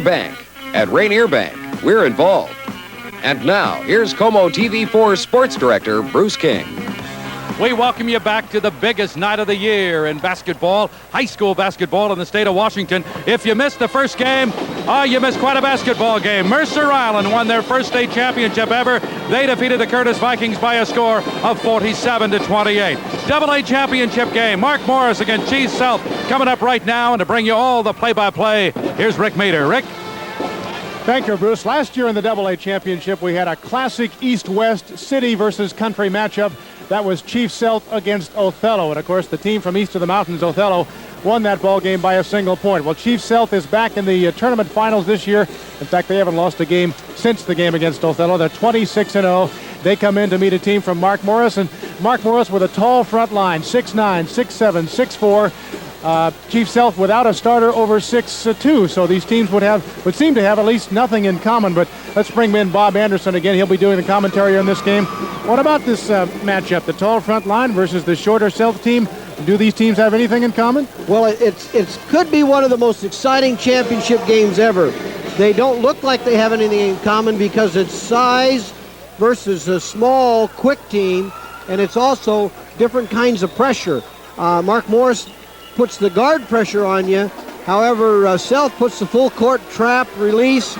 Bank. At Rainier Bank, we're involved. And now, here's Como TV4 Sports Director Bruce King. We welcome you back to the biggest night of the year in basketball, high school basketball in the state of Washington. If you missed the first game, you missed quite a basketball game. Mercer Island won their first state championship ever. They defeated the Curtis Vikings by a score of 47-28. AA championship game, Mark Morris against Chiefs Sealth, coming up right now. And to bring you all the play-by-play, here's Rick Meter. Rick? Thank you, Bruce. Last year in the AA championship, we had a classic East-West city versus country matchup. That was Chiefs Sealth against Othello. And, of course, the team from east of the mountains, Othello, won that ball game by a single point. Well, Chiefs Sealth is back in the tournament finals this year. In fact, they haven't lost a game since the game against Othello. They're 26-0. They come in to meet a team from Mark Morris. And Mark Morris with a tall front line, 6'9", 6'7", 6'4". Chiefs Sealth without a starter over 6'2", so these teams would seem to have at least nothing in common. But let's bring in Bob Anderson again. He'll be doing the commentary on this game. What about this matchup, the tall front line versus the shorter Sealth team? Do these teams have anything in common? Well, it could be one of the most exciting championship games ever. They don't look like they have anything in common because it's size versus a small, quick team, and it's also different kinds of pressure. Mark Morris puts the guard pressure on you. However, Sealth puts the full court trap, release,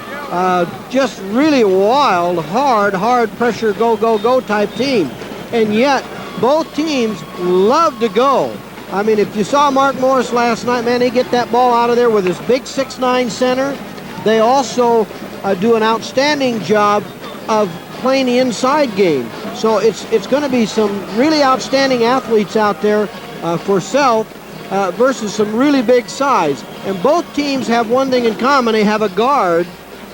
just really wild, hard pressure, go type team. And yet, both teams love to go. I mean, if you saw Mark Morris last night, man, they get that ball out of there with his big 6'9" center. They also do an outstanding job of playing the inside game. So it's going to be some really outstanding athletes out there for Sealth. Versus some really big size. And both teams have one thing in common. They have a guard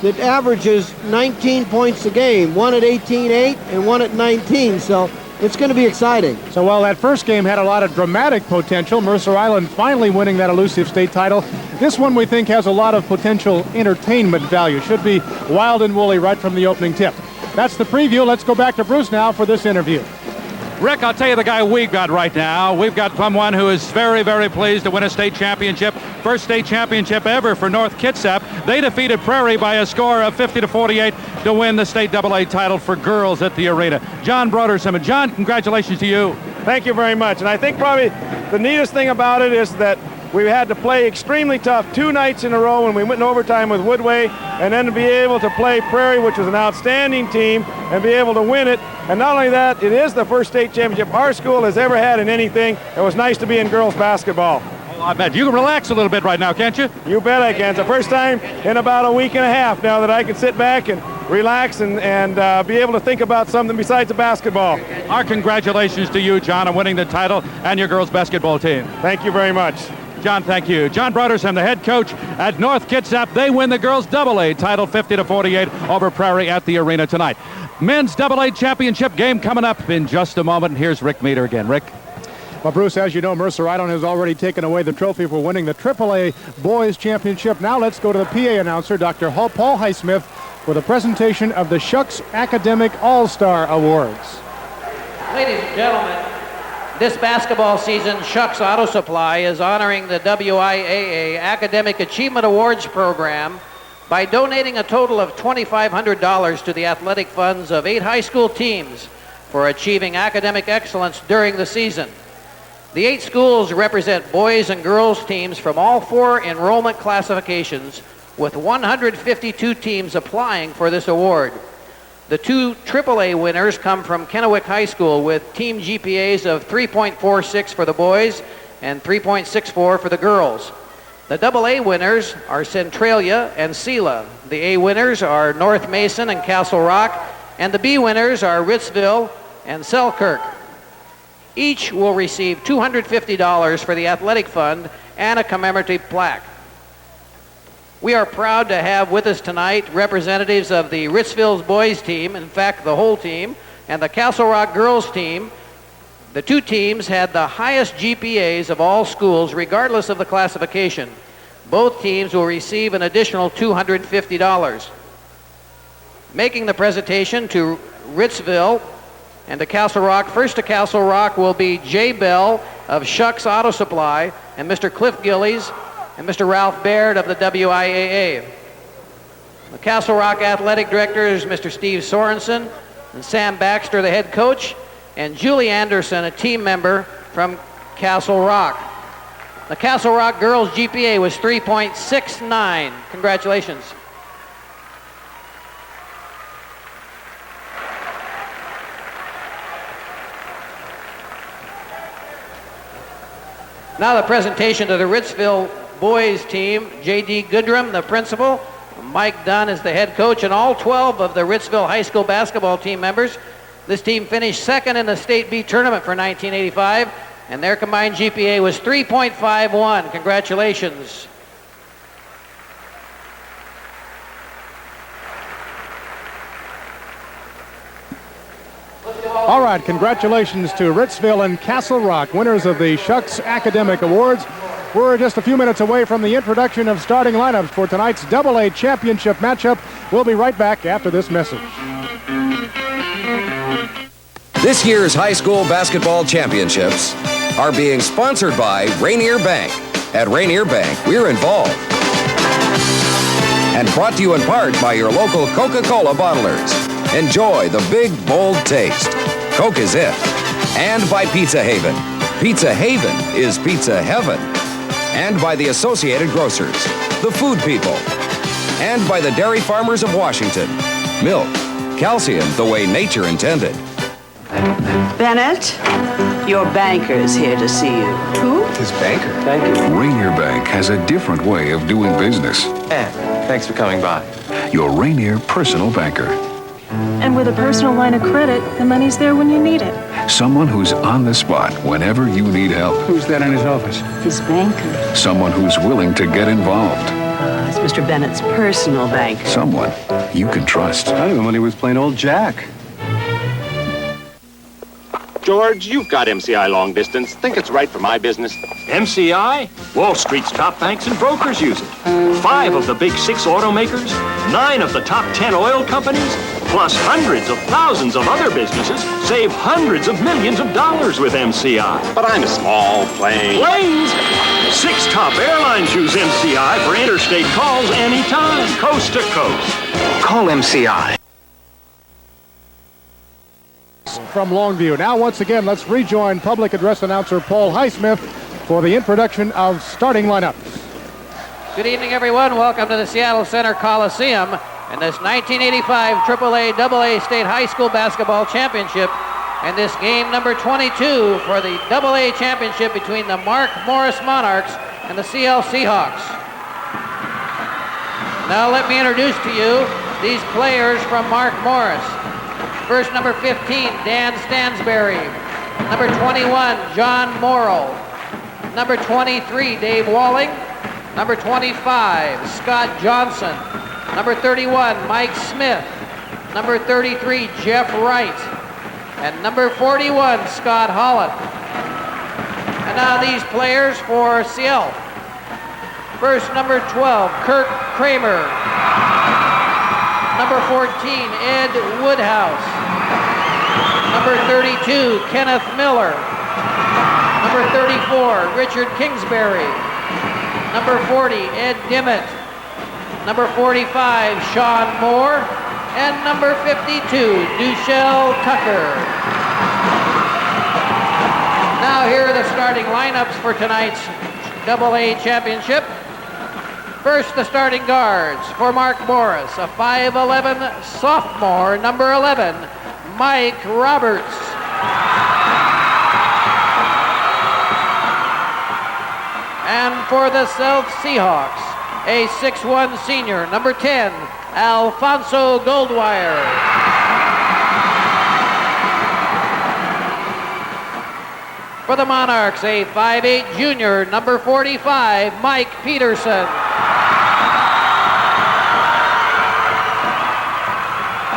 that averages 19 points a game, one at 18-8 and one at 19. So it's going to be exciting. So while that first game had a lot of dramatic potential, Mercer Island finally winning that elusive state title, this one we think has a lot of potential entertainment value. Should be wild and woolly right from the opening tip. That's the preview. Let's go back to Bruce now for this interview. Rick, I'll tell you the guy we've got right now. We've got someone who is very, very pleased to win a state championship. First state championship ever for North Kitsap. They defeated Prairie by a score of 50-48 to win the state AA title for girls at the arena. John Broderson. And John, congratulations to you. Thank you very much. And I think probably the neatest thing about it is that we had to play extremely tough 2 nights in a row when we went in overtime with Woodway, and then to be able to play Prairie, which was an outstanding team, and be able to win it. And not only that, it is the first state championship our school has ever had in anything. It was nice to be in girls basketball. Oh, I bet. You can relax a little bit right now, can't you? You bet I can. It's the first time in about a week and a half now that I can sit back and relax and be able to think about something besides the basketball. Our congratulations to you, John, on winning the title and your girls basketball team. Thank you very much. John, thank you. John Broderson, the head coach at North Kitsap. They win the girls AA title 50-48 over Prairie at the arena tonight. Men's AA championship game coming up in just a moment. Here's Rick Meter again. Rick? Well, Bruce, as you know, Mercer Island has already taken away the trophy for winning the AAA Boys Championship. Now let's go to the PA announcer, Dr. Paul Highsmith, for the presentation of the Shucks Academic All-Star Awards. Ladies and gentlemen, this basketball season, Shucks Auto Supply is honoring the WIAA Academic Achievement Awards program by donating a total of $2,500 to the athletic funds of 8 high school teams for achieving academic excellence during the season. The 8 schools represent boys and girls teams from all 4 enrollment classifications, with 152 teams applying for this award. The 2 AAA winners come from Kennewick High School with team GPAs of 3.46 for the boys and 3.64 for the girls. The AA winners are Centralia and Sela. The A winners are North Mason and Castle Rock, and the B winners are Ritzville and Selkirk. Each will receive $250 for the athletic fund and a commemorative plaque. We are proud to have with us tonight representatives of the Ritzville's boys team, in fact the whole team, and the Castle Rock girls team. The 2 teams had the highest GPAs of all schools regardless of the classification. Both teams will receive an additional $250. Making the presentation to Ritzville and to Castle Rock, first to Castle Rock will be Jay Bell of Shucks Auto Supply and Mr. Cliff Gillies and Mr. Ralph Baird of the WIAA. The Castle Rock Athletic Director is Mr. Steve Sorensen, and Sam Baxter, the head coach, and Julie Anderson, a team member from Castle Rock. The Castle Rock girls' GPA was 3.69. Congratulations. Now the presentation to the Ritzville boys team. J.D. Goodrum, the principal. Mike Dunn is the head coach, and all 12 of the Ritzville High School basketball team members. This team finished second in the State B tournament for 1985, and their combined GPA was 3.51. Congratulations. All right, congratulations to Ritzville and Castle Rock, winners of the Shucks Academic Awards. We're just a few minutes away from the introduction of starting lineups for tonight's AA championship matchup. We'll be right back after this message. This year's high school basketball championships are being sponsored by Rainier Bank. At Rainier Bank, we're involved. And brought to you in part by your local Coca-Cola bottlers. Enjoy the big, bold taste. Coke is it. And by Pizza Haven. Pizza Haven is pizza heaven. And by the Associated Grocers, the food people. And by the dairy farmers of Washington. Milk, calcium the way nature intended. Bennett, your banker is here to see you. Who? His banker. Thank you. Rainier Bank has a different way of doing business. Thanks for coming by. Your Rainier personal banker. And with a personal line of credit, the money's there when you need it. Someone who's on the spot whenever you need help. Who's that in his office? His banker. Someone who's willing to get involved. It's Mr. Bennett's personal banker. Someone you can trust. I didn't know he was plain old Jack. George, you've got MCI long distance. Think it's right for my business? MCI? Wall Street's top banks and brokers use it. 5 of the big 6 automakers, 9 of the top 10 oil companies, plus hundreds of thousands of other businesses save hundreds of millions of dollars with MCI. But I'm a small plane. Planes? 6 top airlines use MCI for interstate calls anytime, coast to coast. Call MCI. From Longview. Now, once again, let's rejoin public address announcer Paul Highsmith for the introduction of starting lineups. Good evening, everyone. Welcome to the Seattle Center Coliseum and this 1985 AAA AA State High School Basketball Championship, and this game number 22 for the AA Championship between the Mark Morris Monarchs and the CL Seahawks. Now let me introduce to you these players from Mark Morris. First, number 15, Dan Stansberry. Number 21, John Morrill. Number 23, Dave Walling. Number 25, Scott Johnson. Number 31, Mike Smith. Number 33, Jeff Wright. And number 41, Scott Holland. And now these players for Sealth. First, number 12, Kirk Kramer. Number 14, Ed Woodhouse. Number 32, Kenneth Miller. Number 34, Richard Kingsbury. Number 40, Ed Dimmitt. Number 45, Sean Moore. And number 52, Duchelle Tucker. Now here are the starting lineups for tonight's AA Championship. First, the starting guards for Mark Morris, a 5'11 sophomore, number 11, Mike Roberts. And for the Sealth Seahawks, a 6'1 senior, number 10, Alfonso Goldwire. For the Monarchs, a 5'8 junior, number 45, Mike Peterson.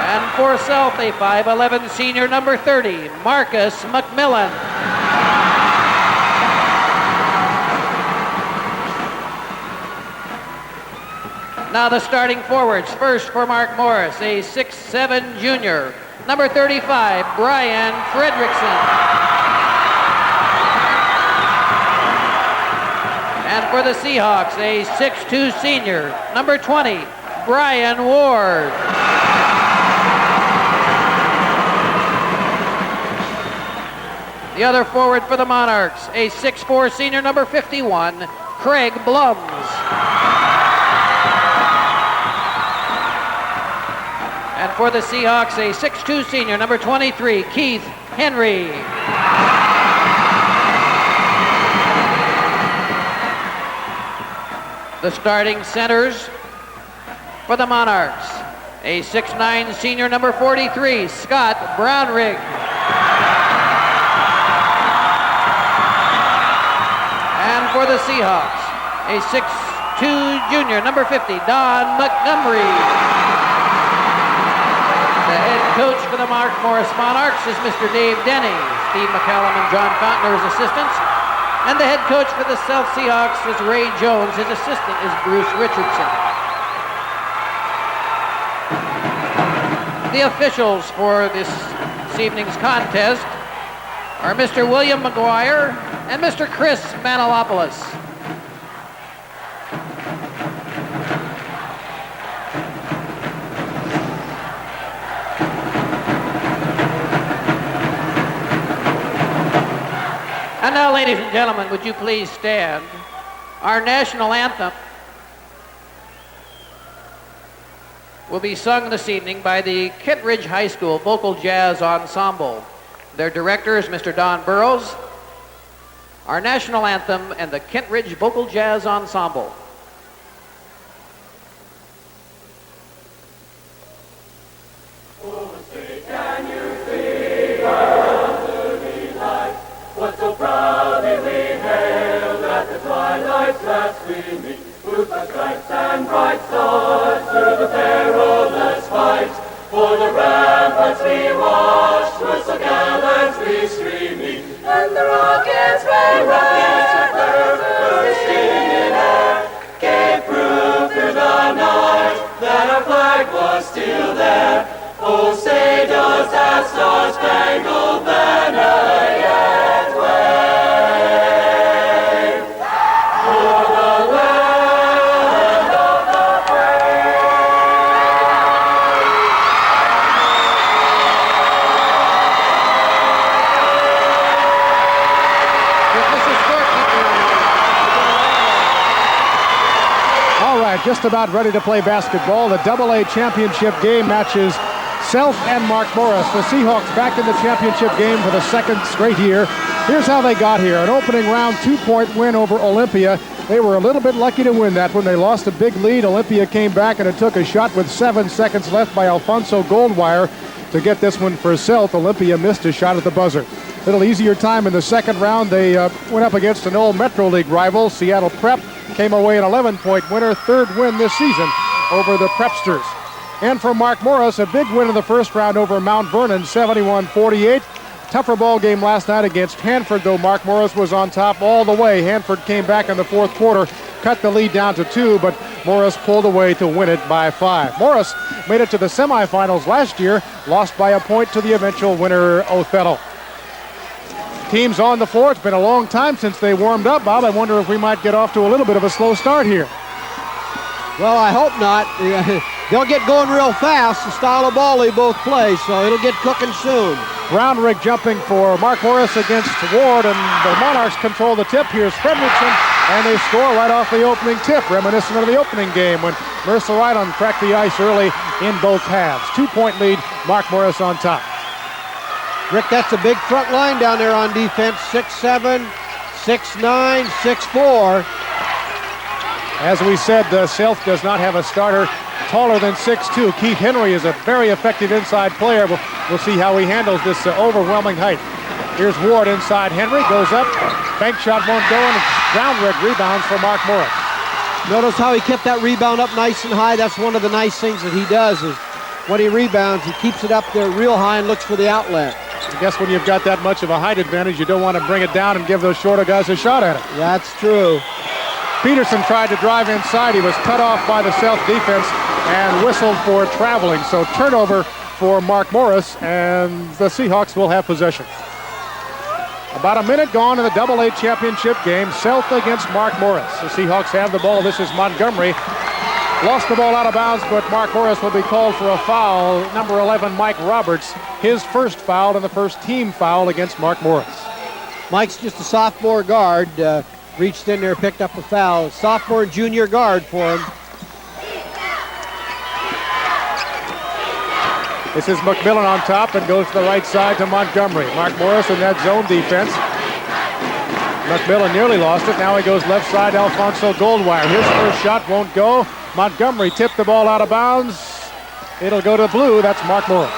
And for Sealth, a 5'11 senior, number 30, Marcus McMillan. Now the starting forwards. First for Mark Morris, a 6'7 junior, number 35, Brian Fredrickson. And for the Seahawks, a 6'2 senior, number 20, Brian Ward. The other forward for the Monarchs, a 6'4" senior, number 51, Craig Blums. And for the Seahawks, a 6'2" senior, number 23, Keith Henry. The starting centers for the Monarchs, a 6'9" senior, number 43, Scott Brownrigg. And for the Seahawks, a 6'2" junior, number 50, Don Montgomery. The head coach for the Mark Morris Monarchs is Mr. Dave Denny. Steve McCallum and John Fountain are his assistants. And the head coach for the Sealth Seahawks is Ray Jones. His assistant is Bruce Richardson. The officials for this evening's contest are Mr. William McGuire and Mr. Chris Manilopoulos. And now, ladies and gentlemen, would you please stand? Our national anthem will be sung this evening by the Kent Ridge High School Vocal Jazz Ensemble. Their director is Mr. Don Burrows. Our national anthem and the Kent Ridge Vocal Jazz Ensemble. And bright stars through the perilous fight. For the ramparts we watched were so gallantly streaming, and the rockets red bursting in air gave proof through the night that our flag was still there. Oh, say does that star-spangled banner yet wave? For the land of the All right, just about ready to play basketball. The AA championship game matches Sealth and Mark Morris. The Seahawks back in the championship game for the second straight year. Here's how they got here. An opening round 2-point win over Olympia. They were a little bit lucky to win that one. They lost a big lead. Olympia came back and it took a shot with 7 seconds left by Alfonso Goldwire to get this one for Sealth. Olympia missed a shot at the buzzer. A little easier time in the second round. They went up against an old Metro League rival, Seattle Prep. Came away an 11-point winner, third win this season over the Prepsters. And for Mark Morris, a big win in the first round over Mount Vernon, 71-48. Tougher ball game last night against Hanford, though Mark Morris was on top all the way. Hanford came back in the fourth quarter, cut the lead down to 2, but Morris pulled away to win it by 5. Morris made it to the semifinals last year, lost by a point to the eventual winner, Othello. Teams on the floor. It's been a long time since they warmed up, Bob. I wonder if we might get off to a little bit of a slow start here. Well, I hope not. They'll get going real fast, the style of ball they both play, so it'll get cooking soon. Brownrigg jumping for Mark Morris against Ward, and the Monarchs control the tip. Here's Fredrickson, and they score right off the opening tip, reminiscent of the opening game when Mercer Island cracked the ice early in both halves. 2-point lead, Mark Morris on top. Rick, that's a big front line down there on defense. 6'7", 6'9", 6'4". As we said, Sealth does not have a starter taller than 6'2". Keith Henry is a very effective inside player. We'll see how he handles this overwhelming height. Here's Ward inside Henry, goes up, bank shot won't go, and Brownrigg rebounds for Mark Morris. Notice how he kept that rebound up nice and high. That's one of the nice things that he does is when he rebounds, he keeps it up there real high and looks for the outlet. I guess when you've got that much of a height advantage, you don't want to bring it down and give those shorter guys a shot at it. That's true. Peterson tried to drive inside. He was cut off by the Sealth defense and whistled for traveling. So turnover for Mark Morris, and the Seahawks will have possession. About a minute gone in the AA championship game. Sealth against Mark Morris. The Seahawks have the ball. This is Montgomery. Lost the ball out of bounds, but Mark Morris will be called for a foul. Number 11, Mike Roberts, his first foul and the first team foul against Mark Morris. Mike's just a sophomore guard. Reached in there, picked up a foul. Sophomore and junior guard for him. This is McMillan on top and goes to the right side to Montgomery. Mark Morris in that zone defense. McMillan nearly lost it. Now he goes left side, Alfonso Goldwire. His first shot won't go. Montgomery tipped the ball out of bounds. It'll go to blue. That's Mark Morris.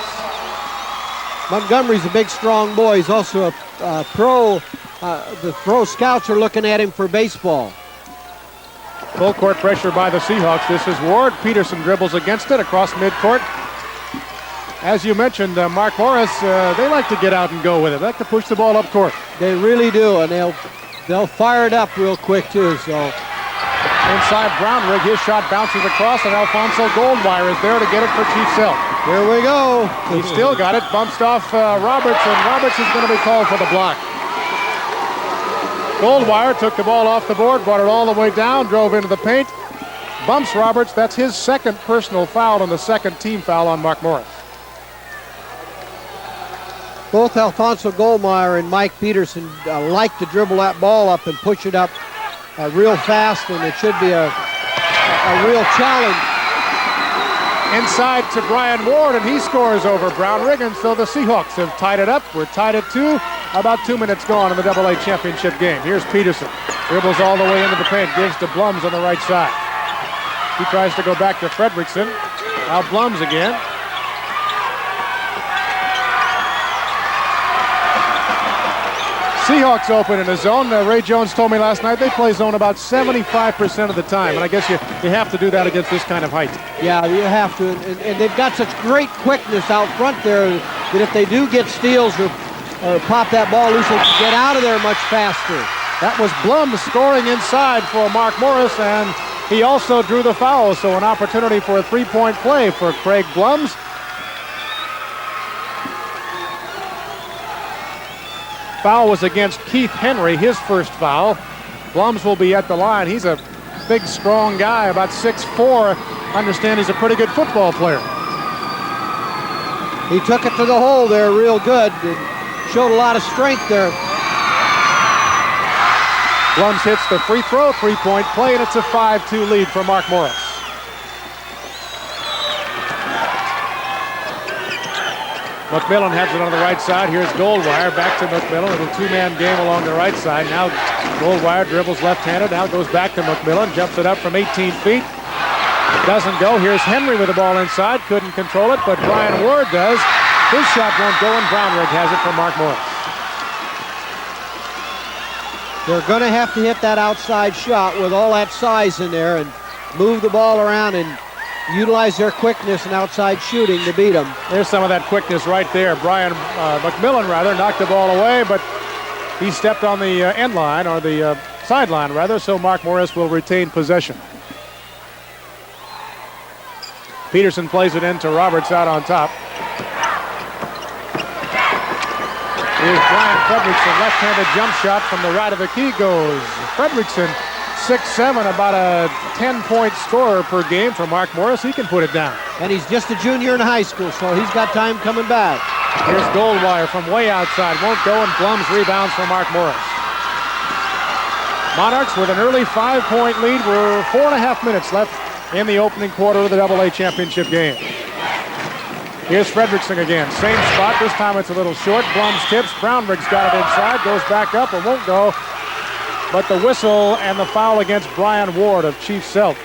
Montgomery's a big, strong boy. He's also a pro. The pro scouts are looking at him for baseball. Full court pressure by the Seahawks. This is Ward. Peterson dribbles against it across midcourt. As you mentioned, Mark Morris, they like to get out and go with it. They like to push the ball up court. They really do, and they'll fire it up real quick too. So inside Brownrigg, his shot bounces across, and Alfonso Goldwire is there to get it for Chief Sealth. Here we go. He still got it. Bumps off Roberts, and Roberts is going to be called for the block. Goldwire took the ball off the board, brought it all the way down, drove into the paint. Bumps Roberts. That's his second personal foul and the second team foul on Mark Morris. Both Alfonso Goldwire and Mike Peterson like to dribble that ball up and push it up real fast, and it should be a real challenge. Inside to Brian Ward, and he scores over Brownrigg, and so the Seahawks have tied it up. We're tied at 2. About 2 minutes gone in the AA championship game. Here's Peterson. Dribbles all the way into the paint, gives to Blums on the right side. He tries to go back to Fredrickson. Now Blums again. Seahawks open in the zone. Ray Jones told me last night they play zone about 75% of the time, and I guess you have to do that against this kind of height. Yeah, you have to, and they've got such great quickness out front there that if they do get steals or pop that ball loose, they can get out of there much faster. That was Blum scoring inside for Mark Morris, and he also drew the foul, so an opportunity for a three-point play for Craig Blums. Foul was against Keith Henry, his first foul. Blums will be at the line. He's a big, strong guy, about 6'4". Understand he's a pretty good football player. He took it to the hole there real good. Showed a lot of strength there. Blums hits the free throw, three-point play, and it's a 5-2 lead for Mark Morris. McMillan has it on the right side. Here's Goldwire back to McMillan. A little two-man game along the right side. Now Goldwire dribbles left-handed. Now goes back to McMillan. Jumps it up from 18 feet. Doesn't go. Here's Henry with the ball inside. Couldn't control it, but Brian Ward does. His shot won't go, and Brownrigg has it for Mark Morris. They're going to have to hit that outside shot with all that size in there and move the ball around and utilize their quickness and outside shooting to beat them. There's some of that quickness right there. McMillan knocked the ball away, but he stepped on the end line, or the sideline rather, so Mark Morris will retain possession. Peterson plays it into Roberts out on top. Here's Brian Fredrickson, left-handed jump shot from the right of the key goes. Fredrickson, 6'7", about a 10-point scorer per game for Mark Morris. He can put it down. And he's just a junior in high school, so he's got time coming back. Here's Goldwire from way outside. Won't go, and Blums rebounds for Mark Morris. Monarchs with an early 5-point lead. We're 4.5 minutes left in the opening quarter of the AA championship game. Here's Fredrickson again. Same spot. This time it's a little short. Blums tips. Brownrigg's got it inside. Goes back up and won't go. But the whistle and the foul against Brian Ward of Chief Sealth.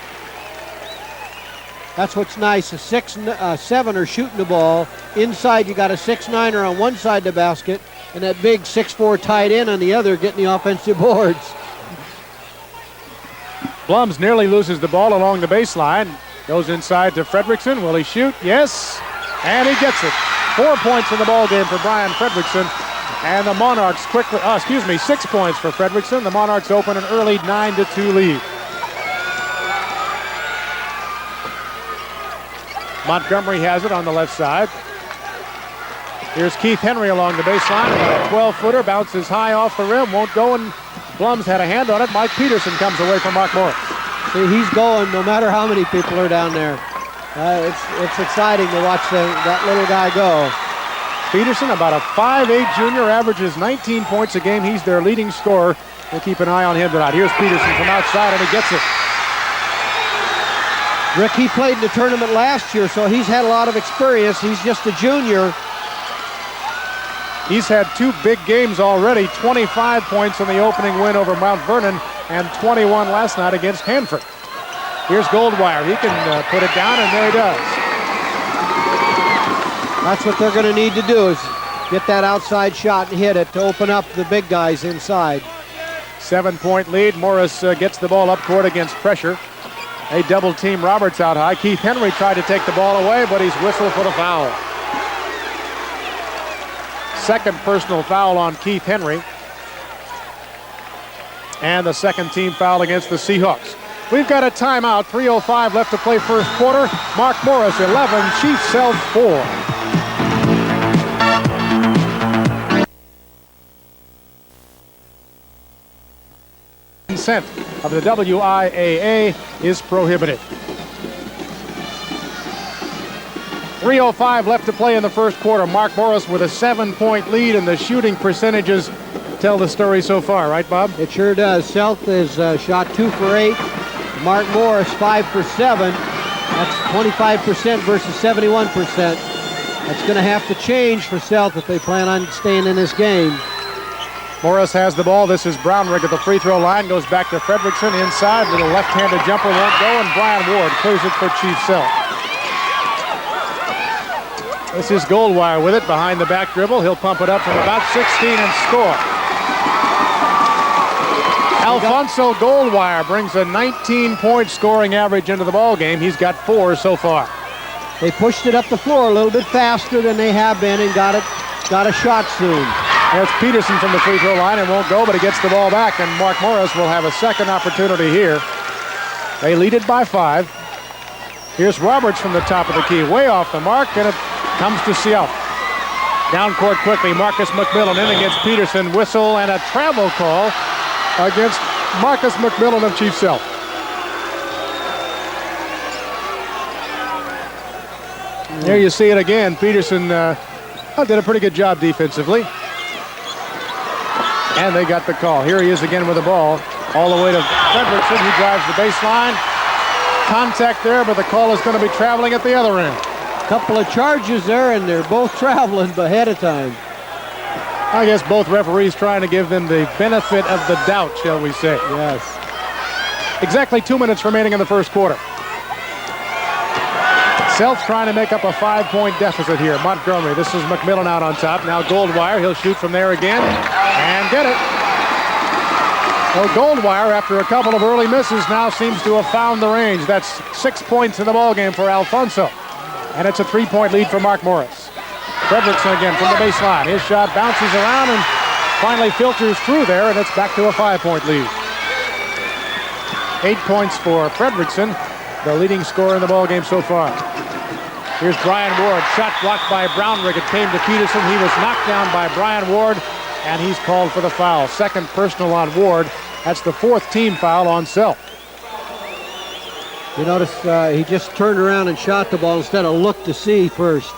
That's what's nice. A 6'7" shooting the ball. Inside you got a 6'9" on one side of the basket, and that big 6'4" tight end on the other getting the offensive boards. Blums nearly loses the ball along the baseline. Goes inside to Fredrickson. Will he shoot? Yes. And he gets it. 4 points in the ball game for Brian Fredrickson. And the Monarchs 6 points for Fredrickson. The Monarchs open an early 9-2 lead. Montgomery has it on the left side. Here's Keith Henry along the baseline. A 12-footer bounces high off the rim. Won't go, and Blums had a hand on it. Mike Peterson comes away from Mark Morris. See, he's going no matter how many people are down there. It's exciting to watch that little guy go. Peterson, about a 5'8 junior, averages 19 points a game. He's their leading scorer. We'll keep an eye on him tonight. Here's Peterson from outside, and he gets it. Rick, he played in the tournament last year, so he's had a lot of experience. He's just a junior. He's had 2 big games already, 25 points in the opening win over Mount Vernon and 21 last night against Hanford. Here's Goldwire. He can put it down, and there he does. That's what they're going to need to do, is get that outside shot and hit it to open up the big guys inside. 7-point lead. Morris gets the ball up court against pressure. They double team Roberts out high. Keith Henry tried to take the ball away, but he's whistled for the foul. Second personal foul on Keith Henry. And the second team foul against the Seahawks. We've got a timeout. 3:05 left to play first quarter. Mark Morris, 11. Chief Sealth, 4. Consent of the WIAA is prohibited. 3:05 left to play in the first quarter. Mark Morris with a 7-point lead, and the shooting percentages tell the story so far, right, Bob? It sure does. Sealth is shot 2 for 8. Mark Morris 5 for 7. That's 25% versus 71%. That's going to have to change for Sealth if they plan on staying in this game. Morris has the ball. This is Brownrigg at the free throw line. Goes back to Fredrickson inside. Little left-handed jumper won't go, and Brian Ward clears it for Chief Sealth. This is Goldwire with it behind the back dribble. He'll pump it up from about 16 and score. Alfonso Goldwire brings a 19-point scoring average into the ball game. He's got 4 so far. They pushed it up the floor a little bit faster than they have been and got a shot soon. There's Peterson from the free throw line. It won't go, but he gets the ball back, and Mark Morris will have a second opportunity here. They lead it by 5. Here's Roberts from the top of the key, way off the mark, and it comes to Sealth. Down court quickly, Marcus McMillan in against Peterson. Whistle and a travel call against Marcus McMillan of Chief Sealth. There you see it again. Peterson did a pretty good job defensively. And they got the call. Here he is again with the ball. All the way to Fredrickson. He drives the baseline. Contact there, but the call is going to be traveling at the other end. Couple of charges there, and they're both traveling ahead of time. I guess both referees trying to give them the benefit of the doubt, shall we say. Yes. Exactly 2 minutes remaining in the first quarter. Sealth trying to make up a 5-point deficit here. Montgomery, this is McMillan out on top. Now Goldwire, he'll shoot from there again and get it. Well, Goldwire, after a couple of early misses, now seems to have found the range. That's 6 points in the ballgame for Alfonso. And it's a 3-point lead for Mark Morris. Fredrickson again from the baseline. His shot bounces around and finally filters through there, and it's back to a 5-point lead. 8 points for Fredrickson, the leading scorer in the ballgame so far. Here's Brian Ward, shot blocked by Brownrigg. It came to Peterson. He was knocked down by Brian Ward, and he's called for the foul. Second personal on Ward. That's the 4th team foul on Sealth. You notice he just turned around and shot the ball instead of looked to see first.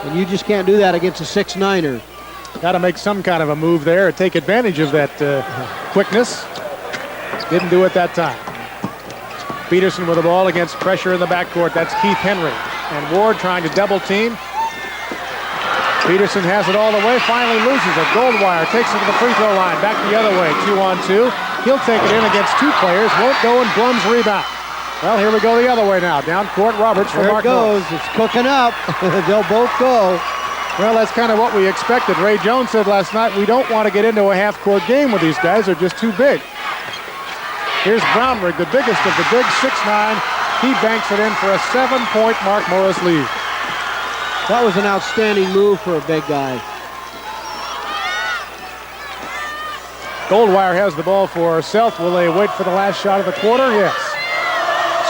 And you just can't do that against a 6'9"er. Got to make some kind of a move there, take advantage of that quickness. Didn't do it that time. Peterson with the ball against pressure in the backcourt. That's Keith Henry. And Ward trying to double team. Peterson has it all the way, finally loses it. Goldwire takes it to the free throw line. Back the other way, 2-on-2. He'll take it in against 2 players. Won't go, and Blum's rebound. Well, here we go the other way now. Down court, Roberts for Mark Morris. It's cooking up. They'll both go. Well, that's kind of what we expected. Ray Jones said last night, we don't want to get into a half-court game with these guys. They're just too big. Here's Brownrigg, the biggest of the big, 6'9". He banks it in for a 7-point Mark Morris lead. That was an outstanding move for a big guy. Goldwire has the ball for Sealth. Will they wait for the last shot of the quarter? Yes.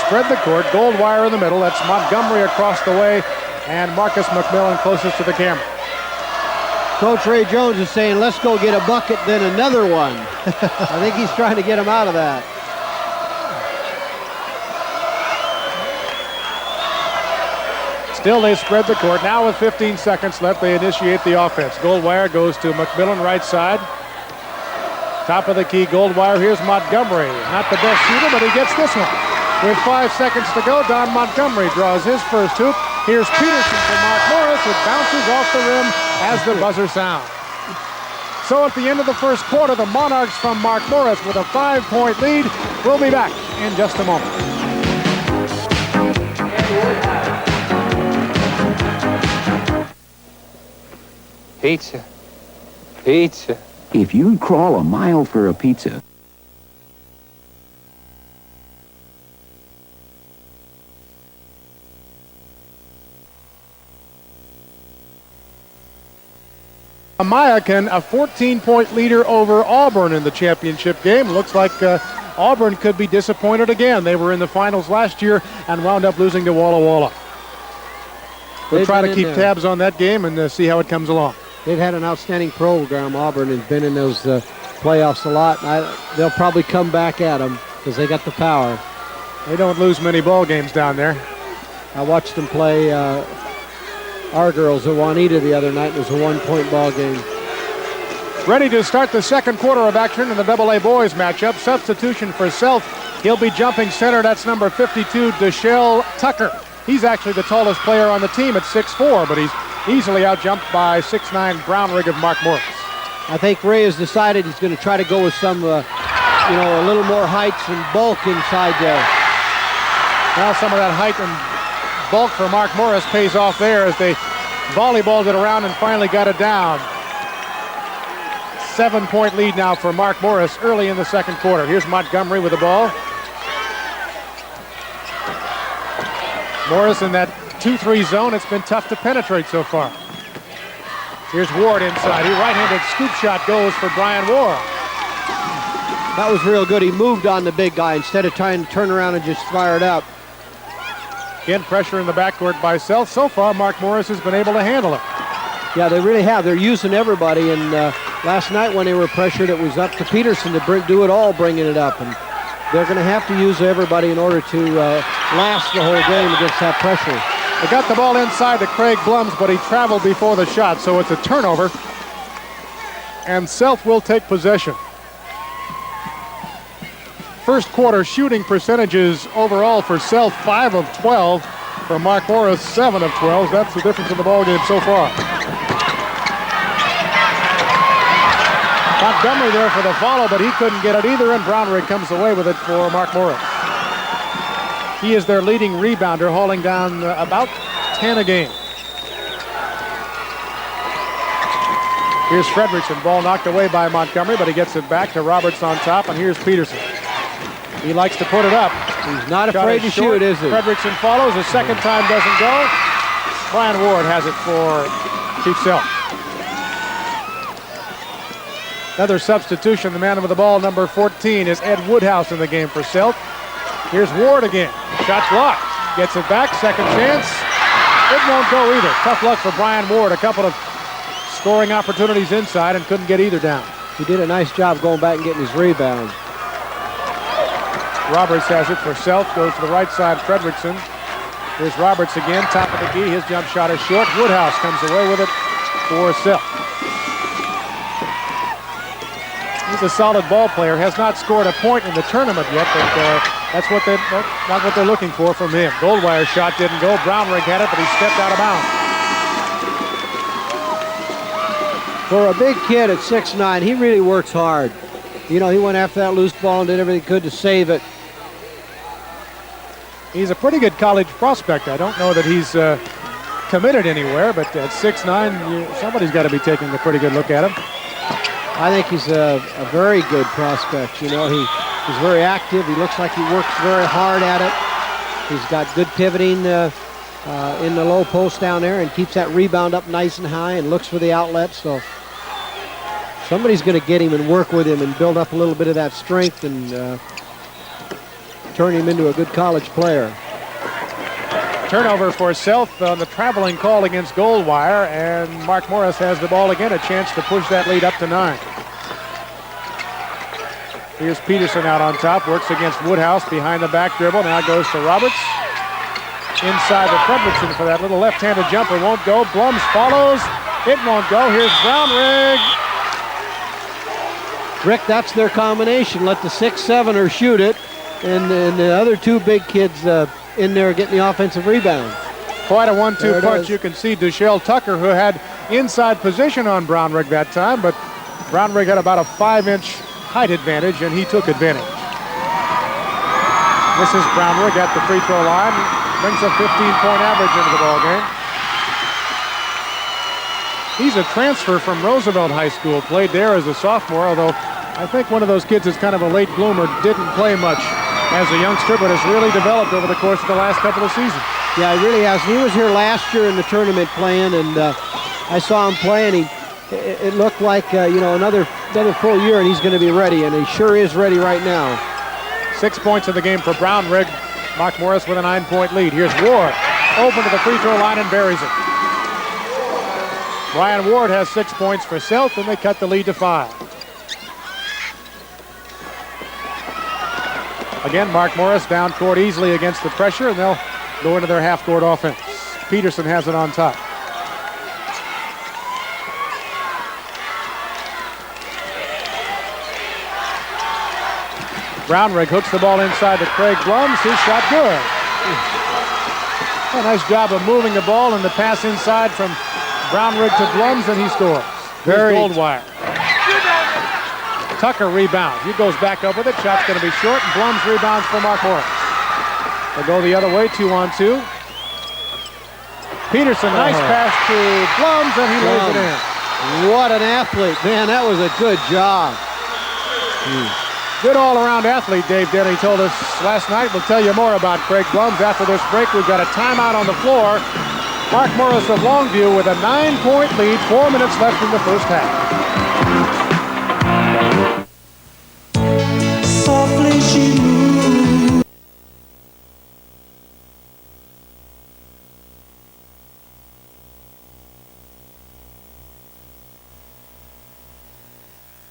Spread the court. Goldwire in the middle. That's Montgomery across the way, and Marcus McMillan closest to the camera. Coach Ray Jones is saying, let's go get a bucket, then another one. I think he's trying to get him out of that. Still they spread the court. Now with 15 seconds left, they initiate the offense. Goldwire goes to McMillan right side. Top of the key, Goldwire. Here's Montgomery. Not the best shooter, but he gets this one. With 5 seconds to go, Don Montgomery draws his first hoop. Here's Peterson for Mark Morris. It bounces off the rim as the buzzer sounds. So at the end of the first quarter, the Monarchs from Mark Morris with a 5-point lead. We'll be back in just a moment. Pizza. Pizza. If you'd crawl a mile for a pizza, Mayakan, a 14-point leader over Auburn in the championship game. Looks like Auburn could be disappointed again. They were in the finals last year and wound up losing to Walla Walla. We'll try to keep tabs on that game and see how it comes along. They've had an outstanding program. Auburn has been in those playoffs a lot. They'll probably come back at them because they got the power. They don't lose many ball games down there. I watched them play our girls at Juanita the other night. It was a 1-point ball game. Ready to start the second quarter of action in the AA boys matchup. Substitution for Sealth. He'll be jumping center. That's number 52, Deshelle Tucker. He's actually the tallest player on the team at 6'4", but he's easily outjumped by 6'9" Brownrigg of Mark Morris. I think Ray has decided he's going to try to go with some, a little more height and bulk inside there. Now some of that height and bulk for Mark Morris pays off there as they volleyballed it around and finally got it down. 7-point lead now for Mark Morris early in the second quarter. Here's Montgomery with the ball. Morris in that 2-3 zone. It's been tough to penetrate so far. Here's Ward inside. He right-handed scoop shot goes for Brian Ward. That was real good. He moved on the big guy instead of trying to turn around and just fire it up. Again, pressure in the backcourt by Sealth. So far, Mark Morris has been able to handle it. Yeah, they really have. They're using everybody. And last night when they were pressured, it was up to Peterson to do it all, bringing it up. And they're going to have to use everybody in order to last the whole game against that pressure. They got the ball inside to Craig Blums, but he traveled before the shot, so it's a turnover. And Sealth will take possession. First quarter shooting percentages overall for Sealth, 5 of 12. For Mark Morris, 7 of 12. That's the difference in the ball game so far. Montgomery there for the follow, but he couldn't get it either, and Brownrigg comes away with it for Mark Morris. He is their leading rebounder, hauling down about 10 a game. Here's Fredrickson, ball knocked away by Montgomery, but he gets it back to Roberts on top, and here's Peterson. He likes to put it up. He's not afraid to shoot, is he? Fredrickson follows. The second time doesn't go. Brian Ward has it for Chief Sealth. Another substitution. The man with the ball, number 14, is Ed Woodhouse in the game for Sealth. Here's Ward again. Shot blocked. Gets it back. Second chance. It won't go either. Tough luck for Brian Ward. A couple of scoring opportunities inside and couldn't get either down. He did a nice job going back and getting his rebound. Roberts has it for Sealth. Goes to the right side. Fredrickson. Here's Roberts again. Top of the key. His jump shot is short. Woodhouse comes away with it for Sealth. He's a solid ball player. Has not scored a point in the tournament yet, but that's not what they're looking for from him. Goldwire shot didn't go. Brownrigg had it, but he stepped out of bounds. For a big kid at 6'9", he really works hard. You know, he went after that loose ball and did everything he could to save it. He's a pretty good college prospect. I don't know that he's committed anywhere, but at 6'9", somebody's got to be taking a pretty good look at him. I think he's a very good prospect. You know, he's very active. He looks like he works very hard at it. He's got good pivoting in the low post down there and keeps that rebound up nice and high and looks for the outlet. So somebody's going to get him and work with him and build up a little bit of that strength and turn him into a good college player. Turnover for Sealth on the traveling call against Goldwire, and Mark Morris has the ball again, a chance to push that lead up to 9. Here's Peterson out on top, works against Woodhouse behind the back dribble, now goes to Roberts. inside to Fredrickson for that little left-handed jumper. Won't go. Blums follows. It won't go. Here's Brownrigg. Rick, that's their combination. Let the 6-7er shoot it, and the other two big kids in there getting the offensive rebound. Quite a 1-2 punch. You can see Deshelle Tucker, who had inside position on Brownrigg that time, but Brownrigg had about a 5-inch height advantage, and he took advantage. This is Brownrigg at the free throw line. Brings a 15-point average into the ball game. He's a transfer from Roosevelt High School. Played there as a sophomore, although I think one of those kids is kind of a late bloomer. Didn't play much as a youngster, but has really developed over the course of the last couple of seasons. Yeah, he really has. He was here last year in the tournament playing, and I saw him play, and it looked like another full year, and he's going to be ready, and he sure is ready right now. 6 points in the game for Brownrigg. Mark Morris with a 9-point lead. Here's Ward, open to the free throw line and buries it. Brian Ward has 6 points for Sealth, and they cut the lead to 5. Again, Mark Morris down court easily against the pressure, and they'll go into their half-court offense. Peterson has it on top. Brownrigg hooks the ball inside to Craig Blums. His shot good. A nice job of moving the ball and the pass inside from Brownrigg to Blums, and he scores. Very Goldwire. Tucker rebounds. He goes back up with it. Shot's going to be short, and Blums rebounds for Mark Morris. They'll go the other way, 2-on-2. Peterson, nice pass to Blums, and he lays it in. What an athlete. Man, that was a good job. Good all-around athlete, Dave Denny told us last night. We'll tell you more about Craig Blums after this break. We've got a timeout on the floor. Mark Morris of Longview with a 9-point lead. 4 minutes left in the first half. Softly she moved.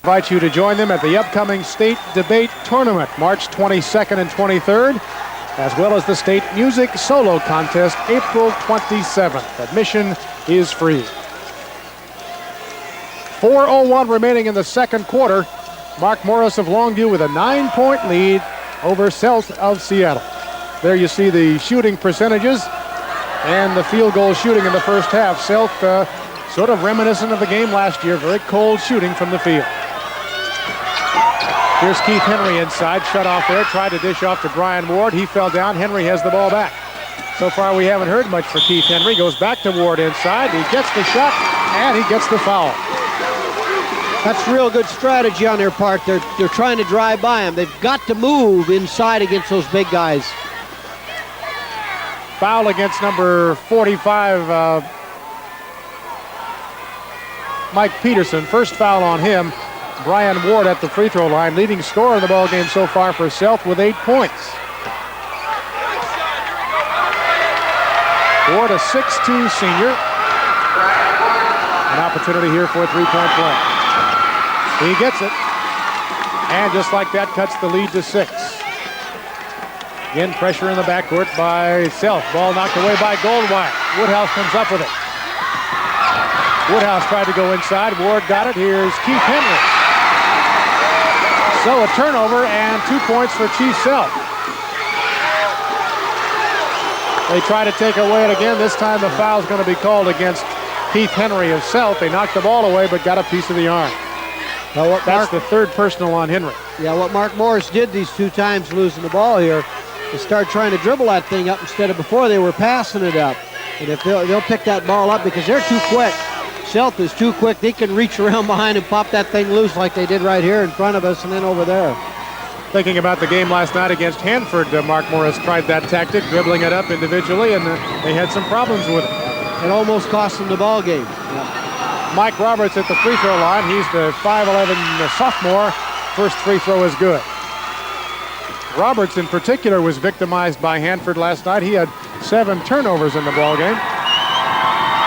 Invite you to join them at the upcoming state debate tournament, March 22nd and 23rd, as well as the state music solo contest, April 27th. Admission is free. 4:01 remaining in the second quarter. Mark Morris of Longview with a 9-point lead over Sealth of Seattle. There you see the shooting percentages and the field goal shooting in the first half. Sealth sort of reminiscent of the game last year, very cold shooting from the field. Here's Keith Henry inside, shut off there, tried to dish off to Brian Ward. He fell down. Henry has the ball back. So far we haven't heard much for Keith Henry. Goes back to Ward inside. He gets the shot, and he gets the foul. That's real good strategy on their part. They're trying to drive by him. They've got to move inside against those big guys. Foul against number 45, Mike Peterson. First foul on him. Brian Ward at the free throw line, leading scorer in the ball game so far for Sealth with 8 points. Ward, a 6'2" senior. An opportunity here for a three-point play. He gets it, and just like that, cuts the lead to 6. Again, pressure in the backcourt by Sealth. Ball knocked away by Goldwire. Woodhouse comes up with it. Woodhouse tried to go inside. Ward got it. Here's Keith Henry. So a turnover and 2 points for Chief Sealth. They try to take away it again. This time the foul's going to be called against Keith Henry of Sealth. They knocked the ball away but got a piece of the arm. That's the third personal on Henry. Yeah, what Mark Morris did these 2 times losing the ball here is start trying to dribble that thing up instead of before they were passing it up. And if they'll pick that ball up because they're too quick. Sealth is too quick. They can reach around behind and pop that thing loose like they did right here in front of us and then over there. Thinking about the game last night against Hanford, Mark Morris tried that tactic, dribbling it up individually, and they had some problems with it. It almost cost them the ball game. Yeah. Mike Roberts at the free throw line. He's the 5'11" sophomore. First free throw is good. Roberts in particular was victimized by Hanford last night. He had 7 turnovers in the ball game.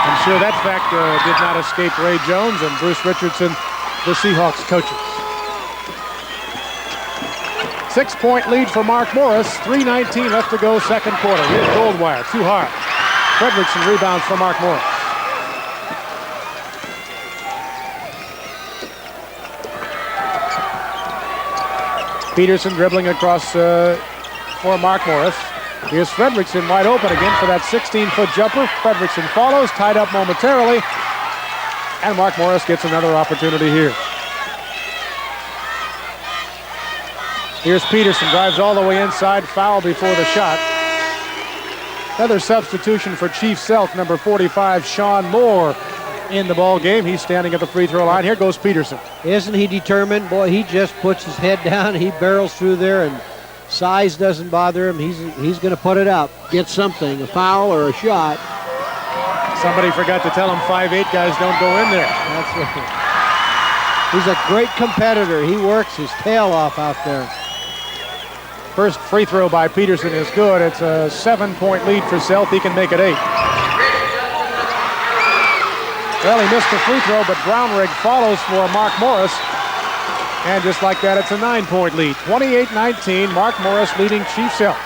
I'm sure that fact did not escape Ray Jones and Bruce Richardson, the Seahawks coaches. 6-point lead for Mark Morris. 3:19 left to go, second quarter. Here's Goldwire, too hard. Fredrickson rebounds for Mark Morris. Peterson dribbling across for Mark Morris. Here's Fredrickson wide open again for that 16-foot jumper. Fredrickson follows, tied up momentarily, and Mark Morris gets another opportunity here. Here's Peterson, drives all the way inside, foul before the shot. Another substitution for Chief Sealth, number 45, Sean Moore, in the ball game. He's standing at the free throw line. Here goes Peterson. Isn't he determined? Boy, he just puts his head down. He barrels through there, and size doesn't bother him. He's going to put it up, get something, a foul or a shot. Somebody forgot to tell him 5'8" guys don't go in there. That's right. He's a great competitor. He works his tail off out there. First free throw by Peterson is good. It's a 7-point lead for Sealth. He can make it 8. Well, he missed the free throw, but Brownrigg follows for Mark Morris. And just like that, it's a 9-point lead. 28-19, Mark Morris leading Chief Sealth.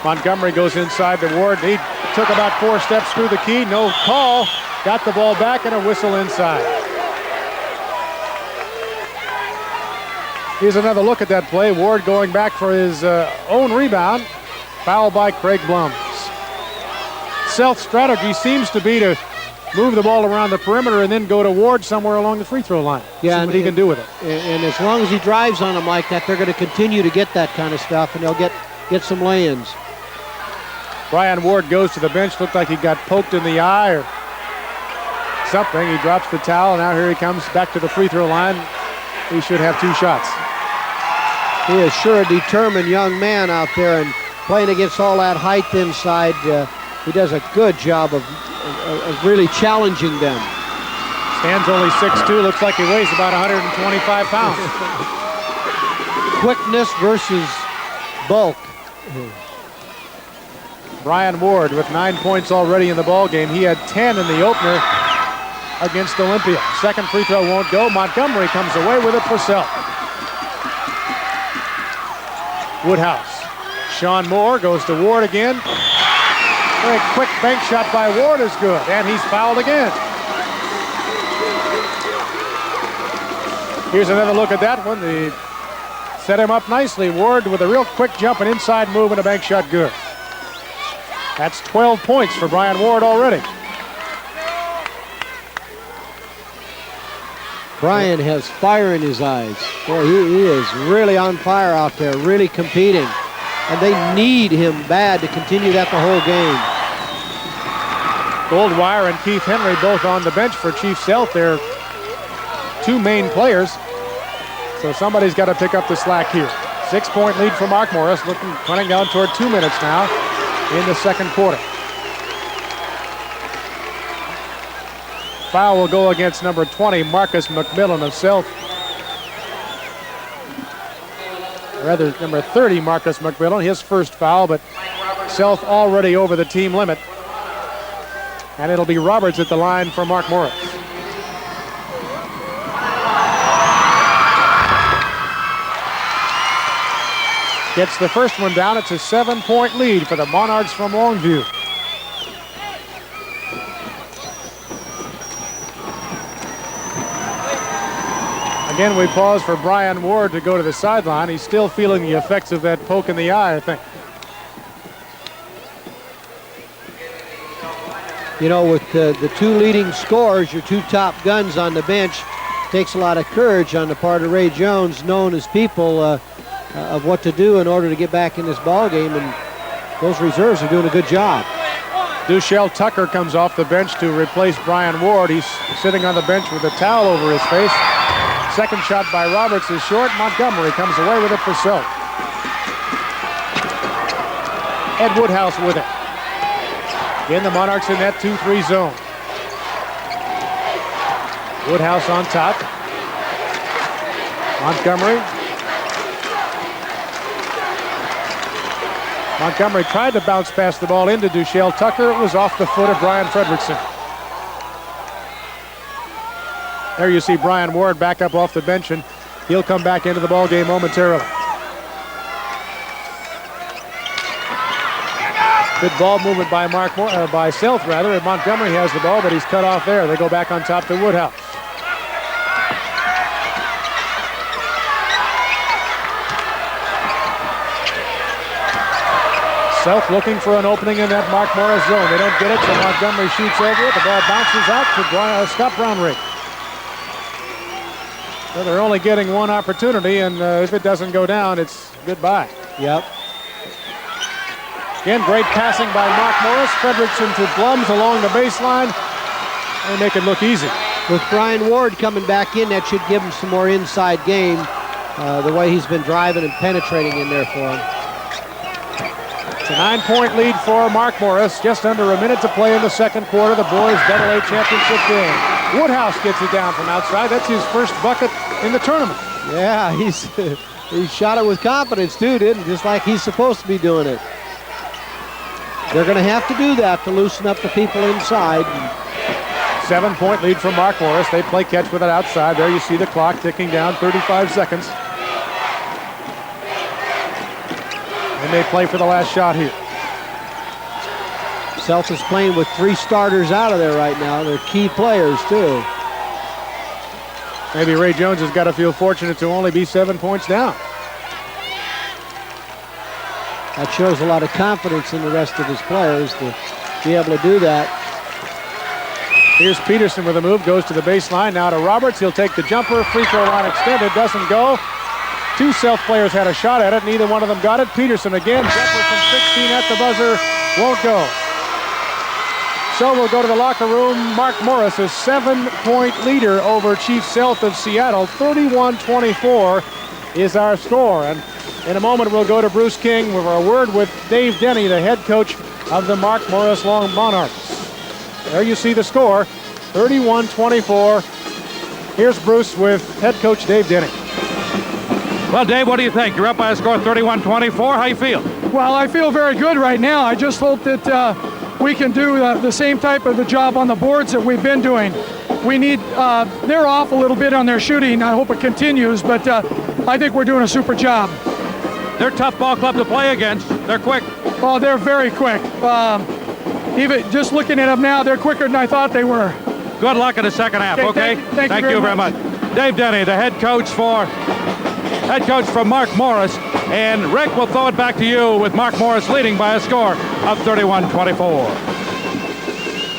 Montgomery goes inside to Ward. He took about 4 steps through the key. No call. Got the ball back and a whistle inside. Here's another look at that play. Ward going back for his own rebound. Foul by Craig Blums. Sealth's strategy seems to be to move the ball around the perimeter and then go to Ward somewhere along the free throw line. Yeah, see what he can do with it. And as long as he drives on them like that, they're going to continue to get that kind of stuff, and they'll get some lay-ins. Brian Ward goes to the bench. Looked like he got poked in the eye or something. He drops the towel. Now here he comes back to the free throw line. He should have 2 shots. He is sure a determined young man out there, and playing against all that height inside, he does a good job of really challenging them. Stands only 6'2", looks like he weighs about 125 pounds. Quickness versus bulk. Brian Ward with 9 points already in the ball game. He had 10 in the opener against Olympia. Second free throw won't go. Montgomery comes away with it for Sealth. Woodhouse. Sean Moore goes to Ward again. Very quick bank shot by Ward is good, and he's fouled again. Here's another look at that one. They set him up nicely. Ward with a real quick jump and inside move and a bank shot good. That's 12 points for Brian Ward already. Brian has fire in his eyes. Boy, he is really on fire out there, really competing. And they need him bad to continue that the whole game. Goldwire and Keith Henry both on the bench for Chief Sealth. They're 2 main players. So somebody's got to pick up the slack here. 6-point lead for Mark Morris, running down toward 2 minutes now in the second quarter. Foul will go against number 20, Marcus McMillan of Sealth. Rather, number 30, Marcus McMillan, his first foul, but Sealth already over the team limit. And it'll be Roberts at the line for Mark Morris. Gets the first one down. It's a 7-point lead for the Monarchs from Longview. Again, we pause for Brian Ward to go to the sideline. He's still feeling the effects of that poke in the eye, I think. You know, with the 2 leading scorers, your 2 top guns on the bench, takes a lot of courage on the part of Ray Jones, knowing his people of what to do in order to get back in this ball game, and those reserves are doing a good job. Duchelle Tucker comes off the bench to replace Brian Ward. He's sitting on the bench with a towel over his face. Second shot by Roberts is short. Montgomery comes away with it for Sealth. Ed Woodhouse with it. Again, the Monarchs in that 2-3 zone. Woodhouse on top. Montgomery tried to bounce past the ball into Duchelle Tucker. It was off the foot of Brian Fredrickson. There you see Brian Ward back up off the bench, and He'll come back into the ball game momentarily. Good ball movement by by Sealth rather, and Montgomery has the ball, but he's cut off there. They go back on top to Woodhouse. Sealth looking for an opening in that Mark Morris zone. They don't get it, so Montgomery shoots over it. The ball bounces out to Scott Brownrigg. So they're only getting one opportunity, and if it doesn't go down, it's goodbye. Yep. Again, great passing by Mark Morris. Fredrickson to Blums along the baseline. They make it look easy. With Brian Ward coming back in, that should give him some more inside game, the way he's been driving and penetrating in there for him. It's a 9-point lead for Mark Morris. Just under a minute to play in the second quarter. The boys' AA championship game. Woodhouse gets it down from outside. That's his first bucket in the tournament. Yeah, he shot it with confidence too, didn't he? Just like he's supposed to be doing it. They're going to have to do that to loosen up the people inside. 7-point lead for Mark Morris. They play catch with it outside. There you see the clock ticking down, 35 seconds. And they play for the last shot here. Sealth is playing with 3 starters out of there right now. They're key players too. Maybe Ray Jones has got to feel fortunate to only be 7 points down. That shows a lot of confidence in the rest of his players to be able to do that. Here's Peterson with a move, goes to the baseline, now to Roberts. He'll take the jumper, free throw line extended, doesn't go. 2 Sealth players had a shot at it, neither one of them got it. Peterson again, jumper from 16 at the buzzer, won't go. So we'll go to the locker room. Mark Morris, a 7-point leader over Chief Sealth of Seattle. 31-24 is our score. And in a moment, we'll go to Bruce King with a word with Dave Denny, the head coach of the Mark Morris Long Monarchs. There you see the score, 31-24. Here's Bruce with head coach Dave Denny. Well, Dave, what do you think? You're up by a score of 31-24. How you feel? Well, I feel very good right now. I just hope that we can do the same type of the job on the boards that we've been doing. We need, they're off a little bit on their shooting. I hope it continues, but I think we're doing a super job. They're a tough ball club to play against. They're quick. Oh, they're very quick. Even just looking at them now, they're quicker than I thought they were. Good luck in the second half, okay? Thank you very much. Dave Denny, the head coach for Mark Morris. And Rick, will throw it back to you with Mark Morris leading by a score of 31-24.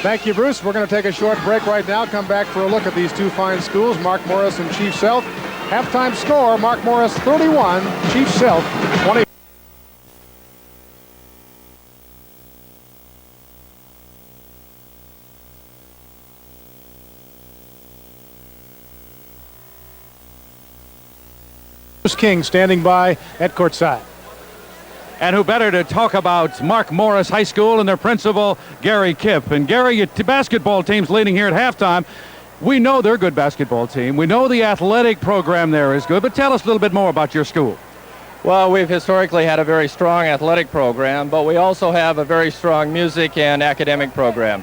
Thank you, Bruce. We're going to take a short break right now. Come back for a look at these 2 fine schools, Mark Morris and Chief Sealth. Halftime score, Mark Morris 31, Chief Sealth 20. Bruce King standing by at courtside. And who better to talk about Mark Morris High School and their principal, Gary Kipp. And Gary, your basketball team's leading here at halftime. We know they're a good basketball team. We know the athletic program there is good, but tell us a little bit more about your school. Well, we've historically had a very strong athletic program, but we also have a very strong music and academic program.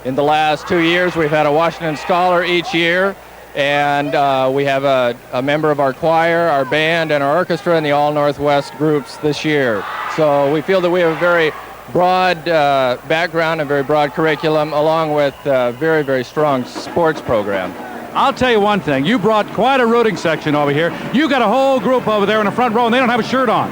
In the last 2 years, we've had a Washington Scholar each year, and we have a member of our choir, our band, and our orchestra in the All Northwest groups this year. So we feel that we have a very broad background and very broad curriculum, along with a very, very strong sports program. I'll tell you one thing. You brought quite a rooting section over here. You got a whole group over there in the front row, and they don't have a shirt on.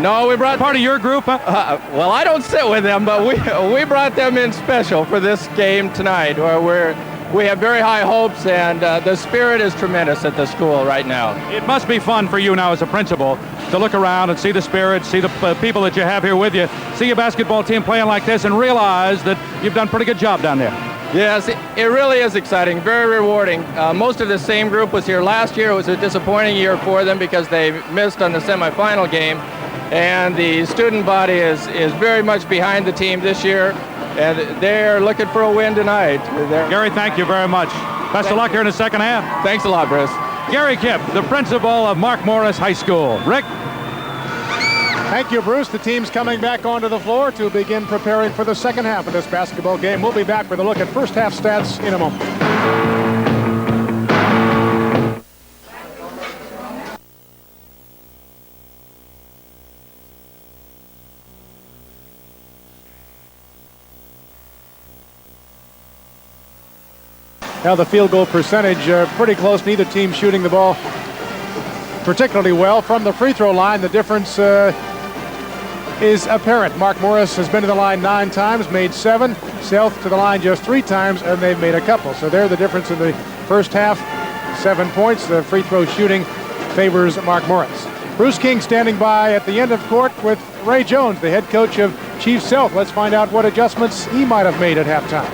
No, we brought... Part of your group? Huh? Well, I don't sit with them, but we brought them in special for this game tonight, where we have very high hopes, and the spirit is tremendous at the school right now. It must be fun for you now as a principal to look around and see the spirit, see the people that you have here with you, see your basketball team playing like this, and realize that you've done a pretty good job down there. Yes, it really is exciting, very rewarding. Most of the same group was here last year. It was a disappointing year for them because they missed on the semifinal game, and the student body is very much behind the team this year, and they're looking for a win tonight. Gary, thank you very much. Best of luck here in the second half. Thanks a lot, Bruce. Gary Kipp, the principal of Mark Morris High School. Rick? Thank you, Bruce. The team's coming back onto the floor to begin preparing for the second half of this basketball game. We'll be back with a look at first half stats in a moment. Now the field goal percentage pretty close. Neither team shooting the ball particularly well. From the free throw line, the difference is apparent. Mark Morris has been to the line 9 times, made 7. Sealth to the line just 3 times, and they've made a couple. So there the difference in the first half, 7 points. The free throw shooting favors Mark Morris. Bruce King standing by at the end of court with Ray Jones, the head coach of Chief Sealth. Let's find out what adjustments he might have made at halftime.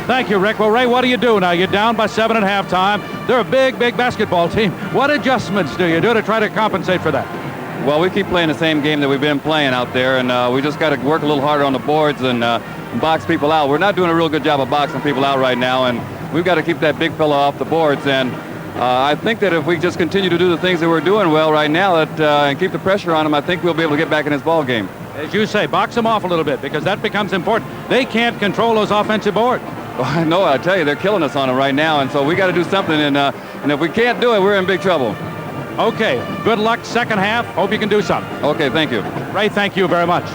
Thank you, Rick. Well, Ray, what do you do now? You're down by 7 at halftime. They're a big, big basketball team. What adjustments do you do to try to compensate for that? Well, we keep playing the same game that we've been playing out there, and we just got to work a little harder on the boards and box people out. We're not doing a real good job of boxing people out right now, and we've got to keep that big fella off the boards. And I think that if we just continue to do the things that we're doing well right now and keep the pressure on him, I think we'll be able to get back in this ball game. As you say, box them off a little bit, because that becomes important. They can't control those offensive boards. Well, I know, I tell you, they're killing us on them right now, and so we got to do something, and if we can't do it, we're in big trouble. Okay, good luck second half. Hope you can do something. Okay, thank you. Ray, thank you very much.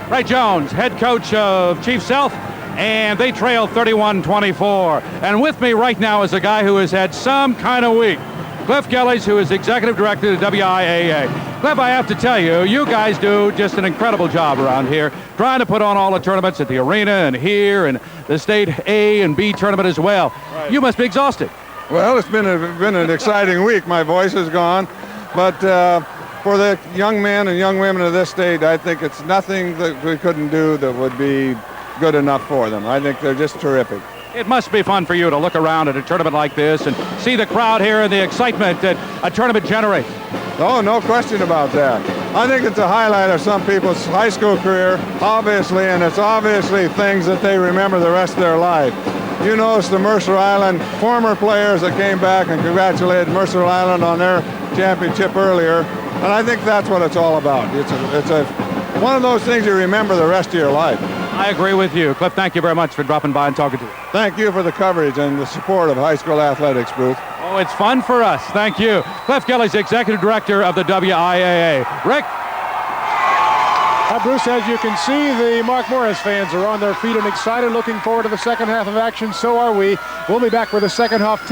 Ray Jones, head coach of Chief Sealth, and they trail 31-24. And with me right now is a guy who has had some kind of week. Cliff Gillies, who is executive director of the WIAA. Cliff, I have to tell you, you guys do just an incredible job around here, trying to put on all the tournaments at the arena and here and the state A and B tournament as well. Right. You must be exhausted. Well, it's been an exciting week. My voice is gone, but for the young men and young women of this state, I think it's nothing that we couldn't do that would be good enough for them. I think they're just terrific. It must be fun for you to look around at a tournament like this and see the crowd here and the excitement that a tournament generates. Oh, no question about that. I think it's a highlight of some people's high school career, obviously, and it's obviously things that they remember the rest of their life. You notice the Mercer Island former players that came back and congratulated Mercer Island on their championship earlier, and I think that's what it's all about. It's one of those things you remember the rest of your life. I agree with you. Cliff, thank you very much for dropping by and talking to you. Thank you for the coverage and the support of high school athletics, Bruce. Oh, it's fun for us. Thank you. Cliff Gillies, executive director of the WIAA. Rick? Bruce, as you can see, the Mark Morris fans are on their feet and excited, looking forward to the second half of action. So are we. We'll be back with a second half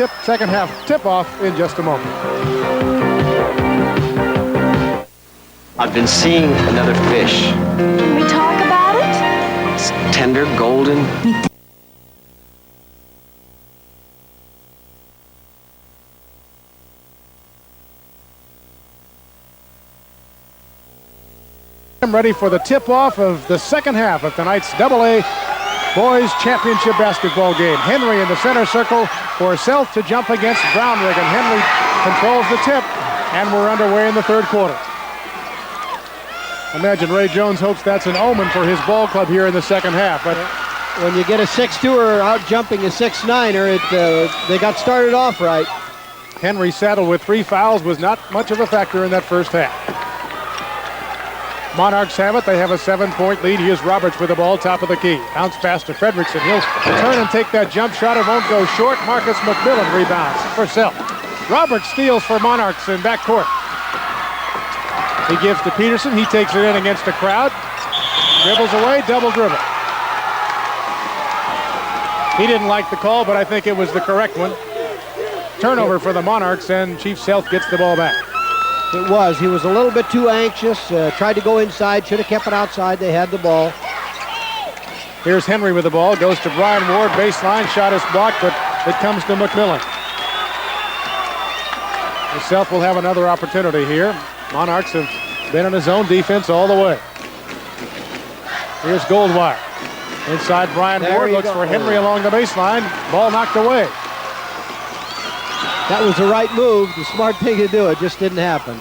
tip-off in just a moment. I've been seeing another fish. Can we talk about it? It's tender, golden. I'm ready for the tip-off of the second half of tonight's AA Boys Championship basketball game. Henry in the center circle for Sealth to jump against Brownrigg, and Henry controls the tip, and we're underway in the third quarter. Imagine Ray Jones hopes that's an omen for his ball club here in the second half. But when you get a 6'2"er out jumping a 6'9"er, they got started off right. Henry saddled with 3 fouls, was not much of a factor in that first half. Monarchs have it. They have a 7-point lead. Here's Roberts with the ball, top of the key. Bounce pass to Fredrickson. He'll turn and take that jump shot. It won't go short. Marcus McMillan rebounds for Sealth. Roberts steals for Monarchs in backcourt. He gives to Peterson. He takes it in against the crowd. Dribbles away, double dribble. He didn't like the call, but I think it was the correct one. Turnover for the Monarchs, and Chief Sealth gets the ball back. It was. He was a little bit too anxious. Tried to go inside. Should have kept it outside. They had the ball. Here's Henry with the ball. Goes to Brian Ward. Baseline. Shot is blocked, but it comes to McMillan. The Sealth will have another opportunity here. Monarchs have been in a zone defense all the way. Here's Goldwire. Inside Brian Ward. Looks for Henry along the baseline. Ball knocked away. That was the right move, the smart thing to do. It just didn't happen.